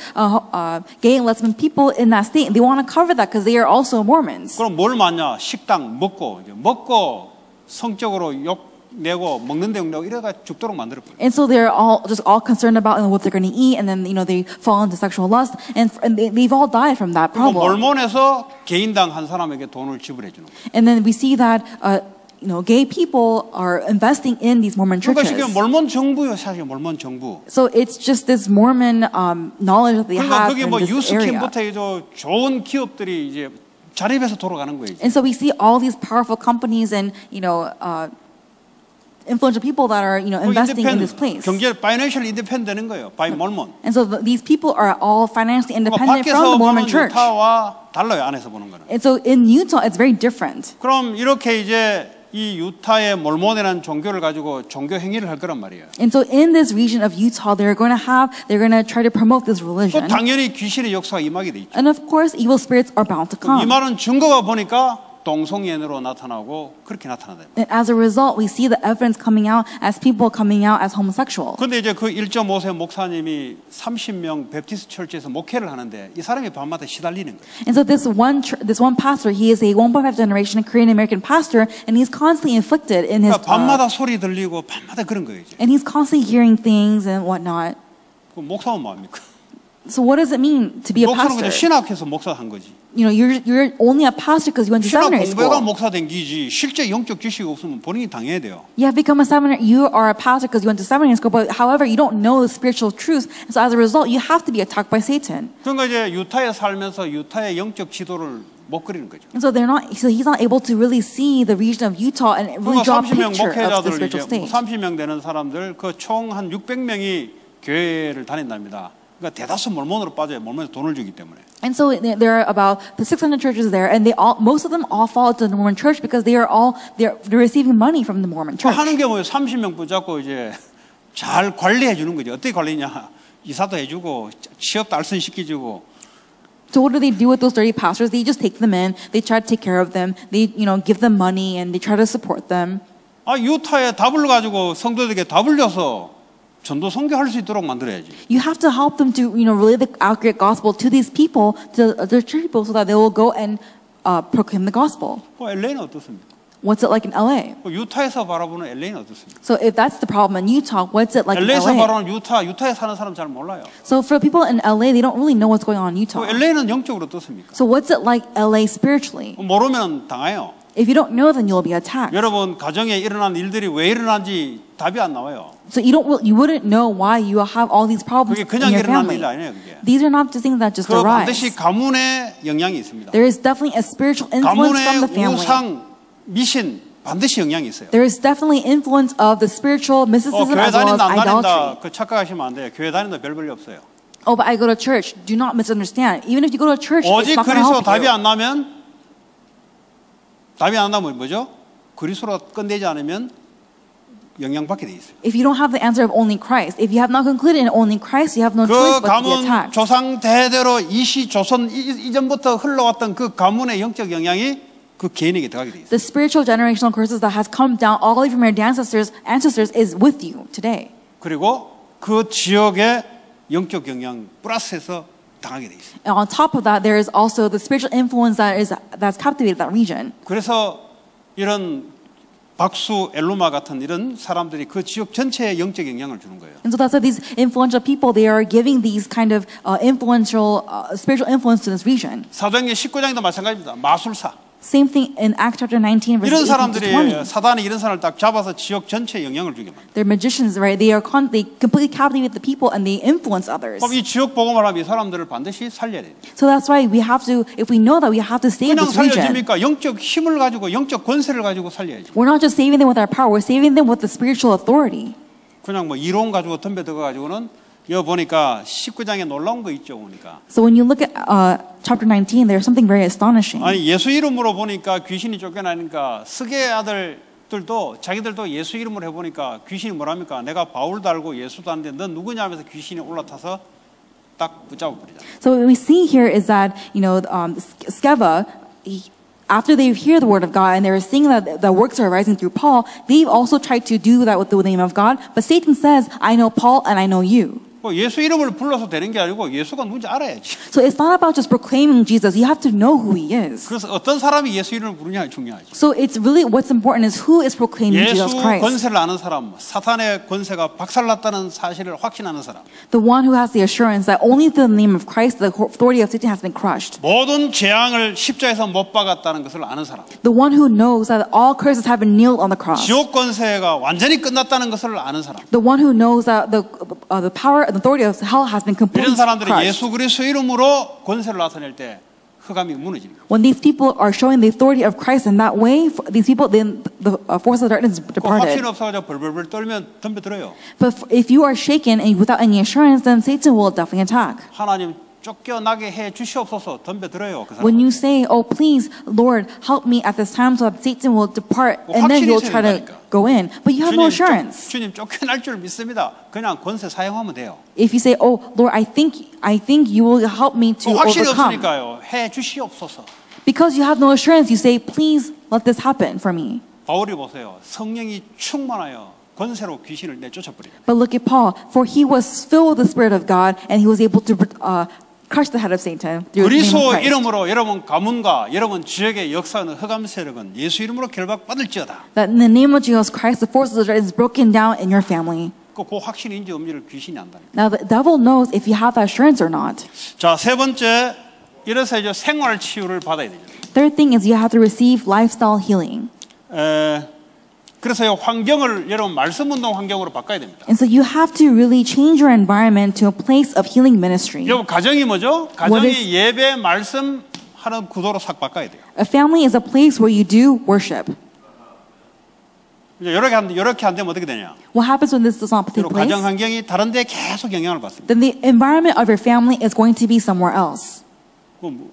gay and lesbian people in that state. They want to cover that because they are also Mormons. 그럼 뭘 맞냐? 식당 먹고 성적으로 욕 내고 먹는데 욕내고 이래가 죽도록 만들었거든요. And so they're all concerned about what they're going to eat, and then they fall into sexual lust, and they've all died from that problem. 몰몬에서 개인당 한 사람에게 돈을 지불해 주는 거예요. And then we see that gay people are investing in these Mormon churches. 그러니까 몰몬 정부요, 사실 몰몬 정부. So it's just this Mormon knowledge that they have 그게 in 뭐 this area. 유스킨부터 해도 좋은 기업들이 이제 자립해서 돌아가는 거예요. And so we see all these powerful companies and influential people that are investing in this place. 경제 financial independent 되는 거예요. by Mormon. And so these people are all financially independent from the Mormon church. 유타와 달라요. 안에서 보는 거는. And so in Utah it's very different. 그럼 이렇게 이제 이 유타의 몰몬이라는 종교를 가지고 종교 행위를 할 거란 말이에요. And so in this region of Utah, they're going to try to promote this religion. 또 당연히 귀신의 역사가 임하게 돼 있죠. And of course, evil spirits are bound to come. 이 말은 증거가 보니까 동성연애로 나타나고 그렇게 나타나다. And as a result, we see the evidence coming out as people coming out as homosexual. 근데 이제 그 1.5세 목사님이 30명 베프티스트 철치에서 목회를 하는데 이 사람이 밤마다 시달리는 거예요. And so this one pastor, he is a 1.5 generation Korean American pastor, and he's constantly inflicted in his. 밤마다 소리 들리고 밤마다 그런 거예요. 이제. And he's constantly hearing things and whatnot. 그 목사는 뭐합니까? So what does it mean to be a pastor? 목사는 그냥 신학해서 목사 한 거지. You're only a pastor because you went to seminary school. 신학 공부가 목사 된 기지. 실제 영적 지식이 없으면 본인이 당해야 돼요. You have become a seminary. You are a pastor because you went to seminary school, but however, you don't know the spiritual truths, and so as a result, you have to be attacked by Satan. 그러니까 이제 유타에 살면서 유타의 영적 지도를 못 그리는 거죠. And so he's not able to really see the region of Utah and really draw a picture of the spiritual state. 30명 되는 사람들 그 총 한 600명이 교회를 다닌답니다. 그러니까 대다수 몰몬으로 빠져요. 몰몬에서 돈을 주기 때문에. And so there are about 600 churches there, and most of them all fall to the Mormon Church because they're receiving money from the Mormon Church. 하는 게 뭐예요? 30명 붙잡고 이제 잘 관리해 주는 거죠. 어떻게 관리냐? 이사도 해주고 취업도 알선 시켜주고. So what do they do with those 30 pastors? They just take them in. They try to take care of them. They give them money and they try to support them. 유타에 답을 가지고 성도들에게 답을 줘서 전도 선교할 수 있도록 만들어야지. You have to help them to relay the accurate gospel to these people, to the church people, so that they will go and proclaim the gospel. LA는 어떻습니까? What's it like in LA? 유타에서 바라보는 LA는 어떻습니까? So if that's the problem in Utah, what's it like in LA에서 LA? 바라보는 유타에 사는 사람 잘 몰라요. So for people in LA, they don't really know what's going on in Utah. LA는 영적으로 어떻습니까? So what's it like LA spiritually? 모르면 당해요. If you don't know, then you'll be attacked. 여러분 가정에 일어난 일들이 왜 일어난지 답이 안 나와요. So you wouldn't know why you have all these problems 그게 in 그냥 your 일어난 family. 일 아니에요, 그게. These are not just things that just arise. 반드시 가문의 영향이 있습니다. There is definitely a spiritual influence from the 가문의 family. 우상, 미신 반드시 영향이 있어요. There is definitely influence of the spiritual mysticism 교회 as well as 다닌다 안 다닌다 idolatry. 그 착각하시면 안 돼요. 교회 다닌다 별 볼일 없어요. Oh, but I go to church. Do not misunderstand. Even if you go to church, it's 오직 not going to 그리스도 help 답이 you. 안 나면 뭐죠? 그리스도로 끝내지 않으면 영향받게 돼 있어요. If you don't have the answer of only Christ, if you have not concluded in only Christ, you have no choice 그 but to be 가문 attacked. 조상 대대로 조선 이전부터 흘러왔던 그 가문의 영적 영향이 그 개인에게 들어가게 돼 있어요. The spiritual generational curses that has come down all the way from your ancestors is with you today. 그리고 그 지역의 영적 영향 플러스해서 당하게 돼 있어요. And on top of that, there is also the spiritual influence that's captivated that region. 그래서 이런 박수, 엘루마 같은 이런 사람들이 그 지역 전체에 영적 영향을 주는 거예요. And so that's why these influential people, they are giving these kind of influential spiritual influence to this region. 사도행전 19장도 마찬가지입니다. 마술사. Same thing in Acts chapter 19 verse 18 이런 to 사람들이 20. 사단이 이런 사람을 딱 잡아서 지역 전체에 영향을 주게 만들어요. They're magicians, right? They completely captivate the people and they influence others. 그럼 이 지역 복음을 하면 이 사람들을 반드시 살려야 돼요. So that's why we have to, if we know that we have to save 그냥 this region. 살려줍니까? 영적 힘을 가지고 영적 권세를 가지고 살려야죠. We're not just saving them with our power, we're saving them with the spiritual authority. 그냥 뭐 이론 가지고 덤벼들어 가지고는 여기 보니까 19장에 놀라운 거 있죠, 보니까. So when you look at chapter 19, there's something very astonishing. 아니 예수 이름으로 보니까 귀신이 쫓겨나니까 스게 아들들도 자기들도 예수 이름으로 해보니까 귀신이 뭐랍니까? 내가 바울도 알고 예수도 아는데 넌 누구냐 하면서 귀신이 올라타서 딱 붙잡아 버리잖아. So what we see here is that Sceva, after they hear the word of God and they're seeing that the works are arising through Paul, they've also tried to do that with the name of God. But Satan says, I know Paul and I know you. 예수 이름을 불러서 되는 게 아니고 예수가 누군지 알아야지. So it's not about just proclaiming Jesus. You have to know who he is. 그래서 어떤 사람이 예수 이름을 부르냐가 중요하지. So it's really what's important is who is proclaiming Jesus 예수 Christ. 권세를 아는 사람, 사탄의 권세가 박살났다는 사실을 확신하는 사람. The one who has the assurance that only through the name of Christ the authority of Satan has been crushed. 모든 재앙을 십자가에서 못 박았다는 것을 아는 사람. The one who knows that all curses have been nailed on the cross. 지옥 권세가 완전히 끝났다는 것을 아는 사람. The one who knows that the power and authority of hell has been completely 이런 사람들이 crushed. 예수 그리스도 이름으로 권세를 나타낼 때 흑암이 무너집니다. When these people are showing the authority of Christ in that way, these people, then the forces of darkness departed. 확신 없어가지고 벌벌벌 떨면 덤벼들어요. But if you are shaken and without any assurance, then Satan will definitely attack. 하나님 쫓겨나게 해 주시옵소서 덤벼들어요. 그 사람. When you say, "Oh, please, Lord, help me at this time," so that Satan will depart, and then you'll try to go in, but you have no assurance. 주님 쫓겨날 줄 믿습니다. 그냥 권세 사용하면 돼요. If you say, "Oh, Lord, I think you will help me to 확신이 overcome," 없으니까요. 해 주시옵소서. because you have no assurance, you say, "Please, let this happen for me." 바울이 보세요. 성령이 충만하여 권세로 귀신을 내쫓아버립니다. But look at Paul, for he was filled with the Spirit of God, and he was able to crush the head of Satan through the name of 그리스도 Christ. 이름으로 여러분 가문과 여러분 지역에 역사하는 흑암 세력은 예수 이름으로 결박받을지어다. That in the name of Jesus Christ, the forces of darkness is broken down in your family. 그 확신인지 없는지를 귀신이 안다니까. Now the devil knows if you have that assurance or not. 자, 세 번째 이래서 이제 생활 치유를 받아야 되죠. Third thing is you have to receive lifestyle healing. 그래서 이 환경을 여러분 말씀 운동 환경으로 바꿔야 됩니다. And so you have to really change your environment to a place of healing ministry. 여러분 가정이 뭐죠? 가정이 예배 말씀 하는 구도로 싹 바꿔야 돼요. A family is a place where you do worship. 이제 이렇게 안 되면 어떻게 되냐? What happens when this does not take place? 가정 환경이 다른 데 계속 영향을 받습니다. Then the environment of your family is going to be somewhere else.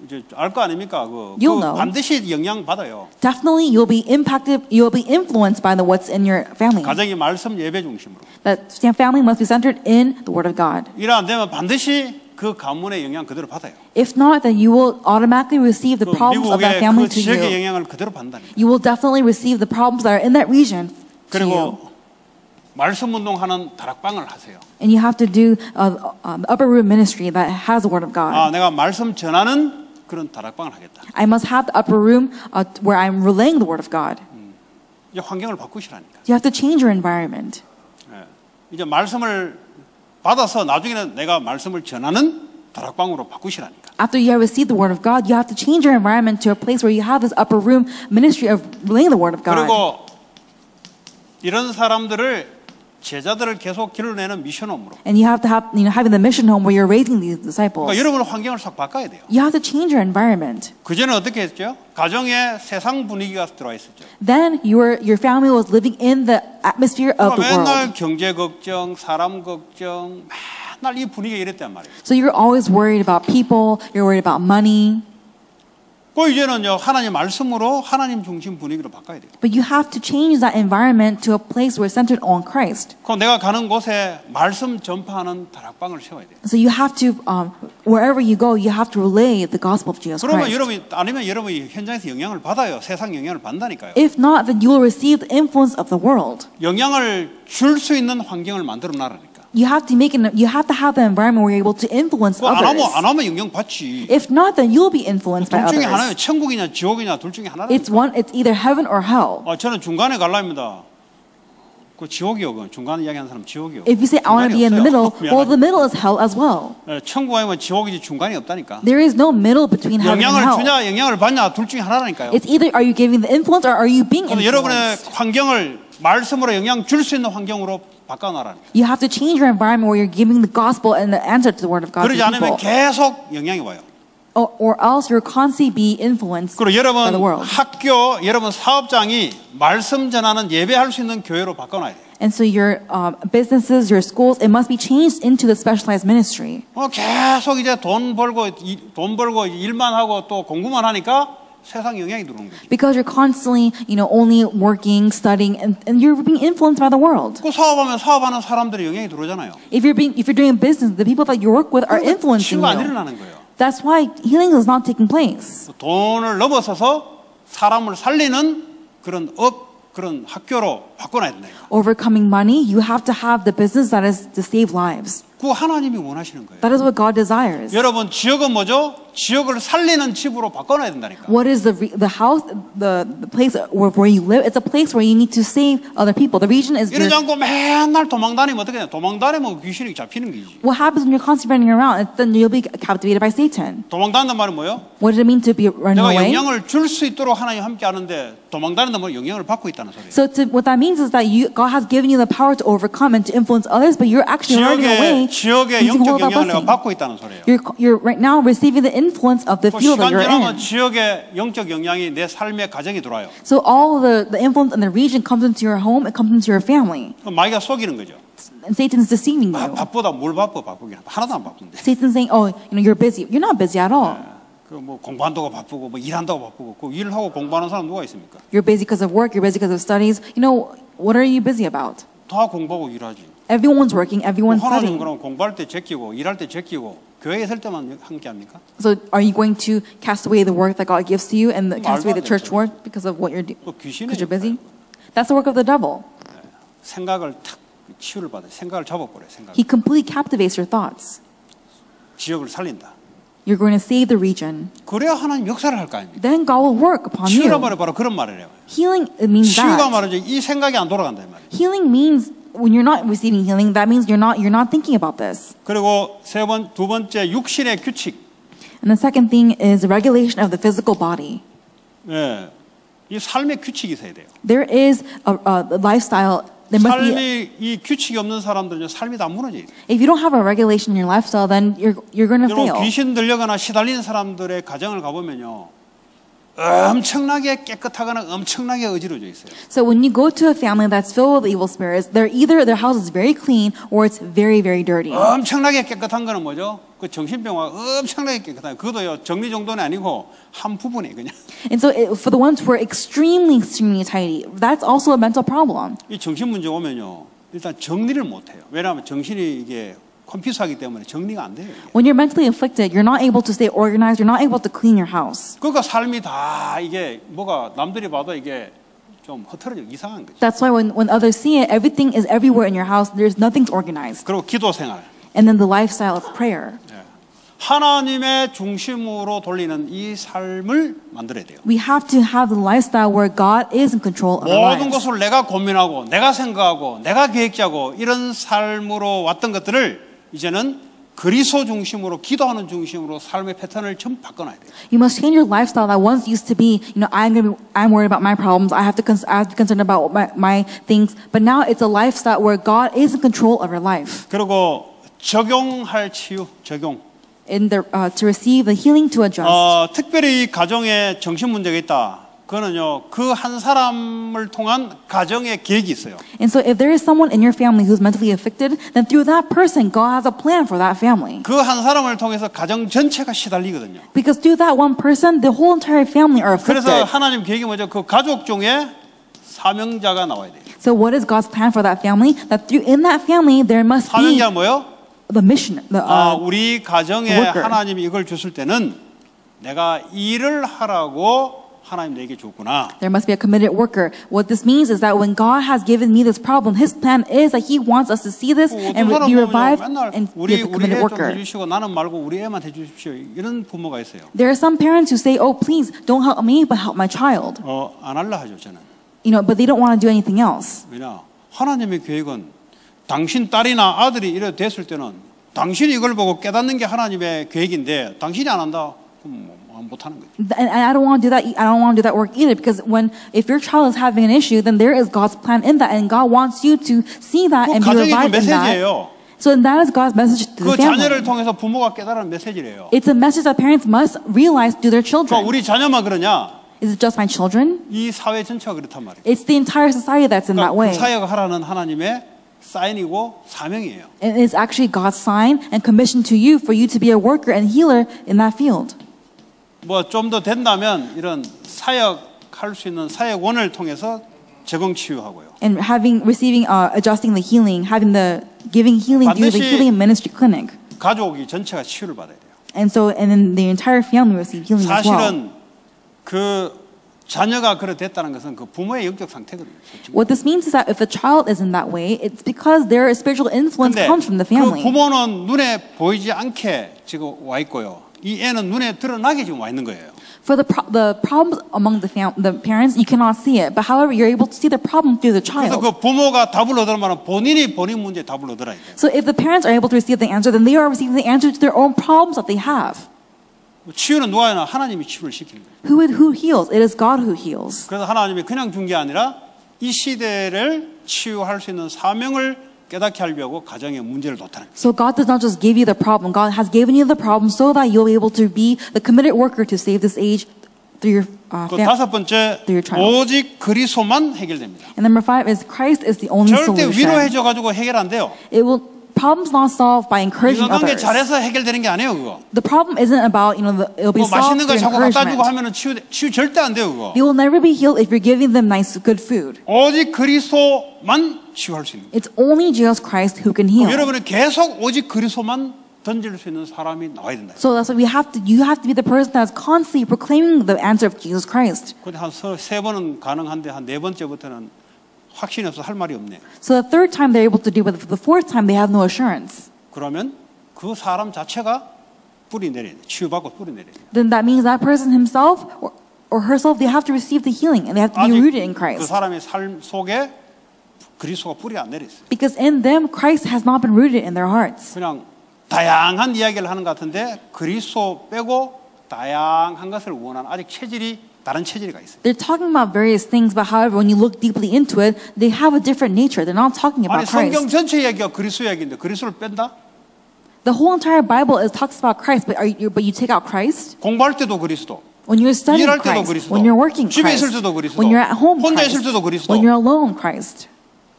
이제 알 거 아닙니까? You'll know. 반드시 영향 받아요. Definitely, you'll be impacted. You'll be influenced by what's in your family. 가정이 말씀 예배 중심으로. That family must be centered in the Word of God. 이래 안 되면 반드시 그 가문의 영향 그대로 받아요. If not, then you will automatically receive the problems of that family 그 to 지역의 you. 영향을 그대로 받는다니까. You will definitely receive the problems that are in that region to you. 그리고 말씀 운동하는 다락방을 하세요. And you have to do upper room ministry that has the Word of God. 내가 말씀 전하는 그런 다락방을 하겠다. I must have the upper room where I'm relaying the Word of God. 이제 환경을 바꾸시라니까. You have to change your environment. 이제 말씀을 받아서 나중에는 내가 말씀을 전하는 다락방으로 바꾸시라니까. After you have received the Word of God, you have to change your environment to a place where you have this upper room ministry of relaying the Word of God. 그리고 이런 사람들을 제자들을 계속 길러내는 미션홈으로. And you have to have, having the mission home where you're raising these disciples. 그러니까 여러분의 환경을 싹 바꿔야 돼요. You have to change your environment. 그 전에 어떻게 했죠? 가정에 세상 분위기가 들어와 있었죠. Then your family was living in the atmosphere of the world. 맨날 경제 걱정, 사람 걱정, 맨날 이 분위기가 이랬단 말이에요. So you're always worried about people. You're worried about money. 그 이제는요 하나님 말씀으로 하나님 중심 분위기로 바꿔야 돼요. But you have to change that environment to a place where it's centered on Christ. 그럼 내가 가는 곳에 말씀 전파하는 다락방을 세워야 돼요. So you have to, wherever you go, you have to relay the gospel of Jesus 그러면 Christ. 여러분이 아니면 여러분이 현장에서 영향을 받아요. 세상 영향을 받는다니까요. If not, then you will receive the influence of the world. 영향을 줄 수 있는 환경을 만들어 놔라니까. You have to have the environment where you're able to influence others. 안 하면 영향 받지. If not, then you'll be influenced by 둘 중에 others. 하나예요. 천국이냐 지옥이냐 둘 중에 하나라니까. It's either heaven or hell. 저는 중간에 갈랍니다. 그 지옥이요. 그 중간에 이야기하는 사람 지옥이요. If you say I want to be in the middle, well, the middle is hell as well. 천국 가면 지옥이지 중간이 없다니까. There is no middle between heaven and 영향을 hell. 주냐 영향을 받냐 둘 중에 하나라니까요. It's either are you giving the influence or are you being 여러분의 influenced. 환경을 말씀으로 영향 줄 수 있는 환경으로 바꿔놔라. You have to change your environment where you're giving the gospel and the answer to the word of God to 그러지 않으면 people. 계속 영향이 와요. Or else you're constantly be influenced 그리고 by 여러분 the world. 학교, 여러분 사업장이 말씀 전하는 예배할 수 있는 교회로 바꿔놔야 돼요. And so your businesses, your schools, it must be changed into the specialized ministry. 계속 이제 돈 벌고 일만 하고 또 공부만 하니까 세상 영향이 들어오는 거지. Because you're constantly, only working, studying, and you're being influenced by the world. 그 사업하면 사업하는 사람들이 영향이 들어오잖아요. If you're doing business, the people that you work with are influencing 치유가 안 you. 일어나는 거예요. That's why healing is not taking place. 돈을 넘어서서 사람을 살리는 그런 그런 학교로 바꿔놔야 된다니까. Overcoming money, you have to have the business that is to save lives. 그 하나님이 원하시는 거예요. That is what God desires. 여러분 지역은 뭐죠? 지역을 살리는 집으로 바꿔놔야 된다니까. What is the house, the place where you live? It's a place where you need to save other people. The region is 이러지 않고 맨날 도망다니면 어떻게 돼? 도망다니면 귀신이 잡히는 거지. What happens when you're constantly running around? Then you'll be captivated by Satan. 도망다닌단 말은 뭐예요? What does it mean to be running 내가 away? 영향을 줄 수 있도록 하나님 함께 하는데 도망다닌단 말은 영향을 받고 있다는 소리예요. So what that means is that God has given you the power to overcome and to influence others, but you're actually running away. 지역의 영적 영향을 내가 받고 있다는 소리예요. You're right now receiving the influence of the field that you're 시간 지나면 in. 지역의 영적 영향이 내 삶의 가정에 들어와요. So all the influence in the region comes into your home, it comes into your family. 그럼 마귀가 속이는 거죠. And Satan's deceiving you. 바쁘다 뭘 바쁘긴 하나도 안 바쁜데. Satan's saying, oh, you're busy. You're not busy at all. 그 뭐 공부한다고 바쁘고 뭐 일한다고 바쁘고 그 일하고 공부하는 사람 누가 있습니까? You're busy because of work. You're busy because of studies. What are you busy about? 다 공부하고 일하지. Everyone's working. Everyone's 하나님 studying. 그럼 공부할 때 제끼고 일할 때 제끼고 교회에 있을 때만 함께 합니까? So are you going to cast away the work that God gives to you and cast away the church work because of what you're doing? Because you're busy? That's the work of the devil. 생각을 탁 치유를 받아요. 생각을 잡아버려요. 생각. He completely captivates your thoughts. 지역을 살린다. You're going to save the region. 그래야 하나님 역사를 할 거 아닙니까? Then God will work upon you. 치유란 말은 바로 그런 말이에요. Healing, it means 치유가 that. 말이죠. 이 생각이 안 돌아간다 이 말이에요. Healing means when you're not receiving healing, that means you're not thinking about this. 그리고 두 번째 육신의 규칙. And the second thing is regulation of the physical body. 예, 이 삶의 규칙이 있어야 돼요. There is a lifestyle. There must be. 삶이 이 규칙이 없는 사람들은 삶이 다 무너져요. If you don't have a regulation in your lifestyle, then you're going to fail. 귀신 들려거나 시달리는 사람들의 가정을 가보면요, 엄청나게 깨끗하거나 엄청나게 어지러져 있어요. So when you go to a family that's filled with evil spirits, either their house is very clean or it's very, very dirty. 엄청나게 깨끗한 거는 뭐죠? 그 정신병화 엄청나게 깨끗한 그것도요 정리 정도는 아니고 한 부분에 그냥. And so for the ones who are extremely tidy, that's also a mental problem. 이 정신 문제 오면요 일단 정리를 못 해요. 왜냐하면 정신이 이게 컴퓨터하기 때문에 정리가 안 돼요. 이게. When you're mentally afflicted, you're not able to stay organized. You're not able to clean your house. 그러니까 삶이 다 이게 뭐가 남들이 봐도 이게 좀 흐트러져 이상한 거죠. That's why when others see it, everything is everywhere in your house. There's nothing's organized. 그리고 기도 생활. And then the lifestyle of prayer. 하나님의 중심으로 돌리는 이 삶을 만들어야 돼요. We have to have the lifestyle where God is in control of our 모든 lives. 것을 내가 고민하고 내가 생각하고 내가 계획자고 이런 삶으로 왔던 것들을 이제는 그리스도 중심으로 기도하는 중심으로 삶의 패턴을 좀 바꿔놔야 돼요. You must change your lifestyle that once used to be, I'm worried about my problems. I have to be concerned about my things. But now it's a lifestyle where God is in control of your life. 그리고 적용할 치유, 적용. To receive the healing to adjust. 특별히 가정에 정신 문제가 있다. 그거는요, 그 한 사람을 통한 가정의 계획이 있어요. And so if there is someone in your family who's mentally afflicted, then through that person, God has a plan for that family. 그 한 사람을 통해서 가정 전체가 시달리거든요. Because through that one person, the whole entire family are afflicted. 그래서 하나님 계획이 뭐죠? 그 가족 중에 사명자가 나와야 돼요. So what is God's plan for that family? That in that family, there must be 사명자는 뭐요? the mission. 우리 가정에 하나님이 이걸 줬을 때는 내가 일을 하라고 하나님 내게 줬구나. There must be a committed worker. What this means is that when God has given me this problem, His plan is that He wants us to see this and be revived and be a committed worker. 해주시고 나는 말고 우리 애만 해주십시오. 이런 부모가 있어요. There are some parents who say, "Oh, please don't help me, but help my child." 안 할라 하죠 저는. But they don't want to do anything else. 왜냐? 하나님의 계획은 당신 딸이나 아들이 이래 됐을 때는 당신이 이걸 보고 깨닫는 게 하나님의 계획인데 당신이 안 한다. 그럼 못 하는 거죠. And I don't want to do that. I don't want to do that work either, because if your child is having an issue, then there is God's plan in that, and God wants you to see that and be revived in that. So that is God's message to the family. 그 자녀를 통해서 부모가 깨달은 메시지래요. It's a message that parents must realize to their children. 우리 자녀만 그러냐? Is it just my children? 이 사회 전체가 그렇단 말이에요. It's the entire society that's in that way. 그 사역을 하라는 하나님의 사인이고 사명이에요. And it's actually God's sign and commission to you for you to be a worker and healer in that field. 뭐 좀 더 된다면 이런 사역할 수 있는 사역원을 통해서 적응 치유하고요. And receiving, adjusting the healing, giving healing through the healing ministry clinic. 가족이 전체가 치유를 받아야 돼요. And then the entire family receive healing as well. 사실은 그 자녀가 그래 됐다는 것은 그 부모의 영적 상태거든요. What this means is that if a child is in that way, it's because their spiritual influence comes from the family. 그 부모는 눈에 보이지 않게 지금 와 있고요. 이 애는 눈에 드러나게 지금 와 있는 거예요. For the problems among the parents, you cannot see it. But however, you're able to see the problem through the child. 그래서 그 부모가 답을 얻으면 본인이 본인 문제에 답을 얻어야 돼요. So if the parents are able to receive the answer, then they are receiving the answer to their own problems that they have. 치유는 누가 하나? 하나님이 치유를 시키는 거예요. Who heals? It is God who heals. 그래서 하나님이 그냥 준 게 아니라 이 시대를 치유할 수 있는 사명을 깨닫게 하려고 가정의 문제를 놓다는 거예요. So God does not just give you the problem. God has given you the problem so that you'll be able to be the committed worker to save this age through your family. 다섯 번째, 오직 그리스도만 해결됩니다. And number 5 is Christ is the only 절대 solution. 위로해줘 가지고 해결 안 돼요. Problems not solved by encouraging 이거 others. 잘해서 해결되는 게 아니에요, 그거. The problem isn't about, it'll be solved 맛있는 거 through 자꾸 갖다 주고 encouragement. 하면은 치유 절대 안 돼요, 그거. They will never be healed if you're giving them nice, good food. 오직 그리스도만 치유할 수 있는 거예요. It's only Jesus Christ who can heal. 여러분은 계속 오직 그리스도만 던질 수 있는 사람이 나와야 된다. So that's why you have to be the person that's constantly proclaiming the answer of Jesus Christ. 근데 한 세 번은 가능한데 한 네 번째부터는 확신이 없어 할 말이 없네. So the third time they're able to do it, but for the fourth time they have no assurance. 그러면 그 사람 자체가 뿌리 내려야 돼. 치유받고 뿌리 내려야 돼. Then that means that person himself or herself, they have to receive the healing and they have to be rooted in Christ. 그 사람의 삶 속에 그리스도가 뿌리 안 내렸어요. Because in them, Christ has not been rooted in their hearts. 그냥 다양한 이야기를 하는 것 같은데 그리스도 빼고 다양한 것을 원하는 아직 다른 체질이 있어요. They're talking about various things, but however, when you look deeply into it, they have a different nature. They're not talking about Christ. 성경 전체 이야기가 그리스도 이야기인데 그리스도를 뺀다? The whole entire Bible talks about Christ, but you take out Christ? 공부할 때도 그리스도. When you're studying Christ, when you're working 집에 Christ, 있을 때도 그리스도. when you're at home 혼자 Christ, 있을 때도 그리스도. when you're alone Christ.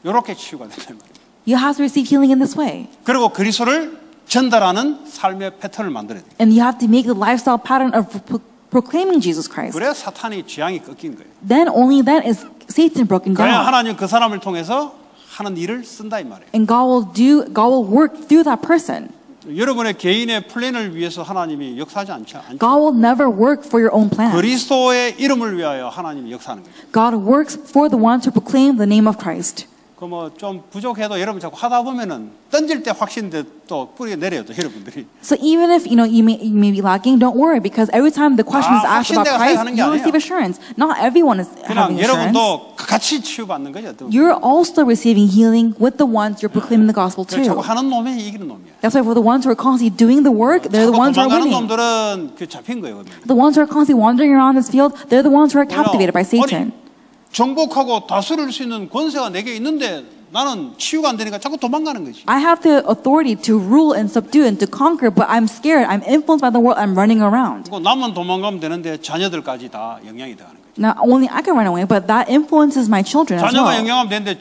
이렇게 치유가 된다는 거예요. You have to receive healing in this way. 그리고 그리스도를 전달하는 삶의 패턴을 만들어야 돼요. And you have to make the lifestyle pattern of proclaiming Jesus Christ. 그래야 사탄의 지향이 꺾인 거예요. Then only then is Satan broken down. 그래야 하나님 그 사람을 통해서 하는 일을 쓴다 이 말이에요. And God will work through that person. 여러분의 개인의 플랜을 위해서 하나님이 역사하지 않죠. God will never work for your own plans. 그리스도의 이름을 위하여 하나님이 역사하는 거예요. God works for the one to proclaim the name of Christ. 그 뭐 좀 부족해도 여러분 자꾸 하다 보면은 던질 때 확신돼 또 뿌리에 내려요, 또 여러분들이. So even if you may be lacking, don't worry, because every time the question is asked about Christ, you receive assurance. Not everyone is having assurance. 여러분도 같이 치유받는 거죠. You're also receiving healing with the ones you're proclaiming the gospel to. 자꾸 하는 놈이 이기는 놈이야. That's why for the ones who are constantly doing the work, they're the ones who are winning. 놈들은 그 잡힌 거예요. The ones who are constantly wandering around this field, they're the ones who are captivated by Satan. 정복하고 다스릴 수 있는 권세가 내게 있는데 나는 치유가 안 되니까 자꾸 도망가는 거지. I have the authority to rule and subdue and to conquer, but I'm scared. I'm influenced by the world. I'm running around. 나만 도망가면 되는데 자녀들까지 다 영향이 들어가는 거지. Not only I can run away, but that influences my children as well. 자녀가 영향하면 되는데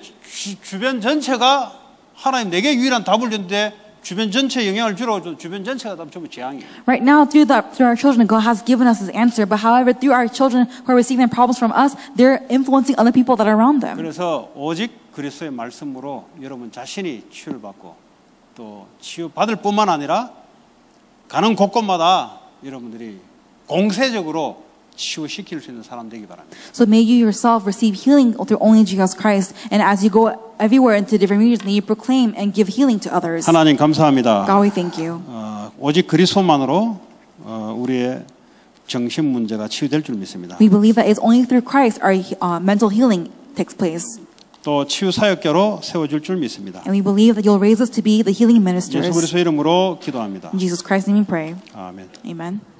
주변 전체가 하나님 내게 유일한 답을 줬는데 주변 전체에 영향을 주로 주변 전체가 다 전부 재앙이에요. Right now, through our children, God has given us His answer. But however, through our children who are receiving problems from us, they're influencing other people that are around them. 그래서 오직 그리스도의 말씀으로 여러분 자신이 치유를 받고 또 치유 받을 뿐만 아니라 가는 곳곳마다 여러분들이 공세적으로 치유시킬 수 있는 사람 되기 바랍니다. So may you yourself receive healing through only Jesus Christ, and as you go everywhere into different regions, may you proclaim and give healing to others. 하나님 감사합니다. God, we thank you. 오직 그리스도만으로 우리의 정신 문제가 치유될 줄 믿습니다. We believe that it's only through Christ our mental healing takes place. 또 치유 사역자로 세워줄 줄 믿습니다. And we believe that you'll raise us to be the healing ministers. 예수 그리스도 이름으로 기도합니다. In Jesus Christ's name we pray. 아멘. Amen.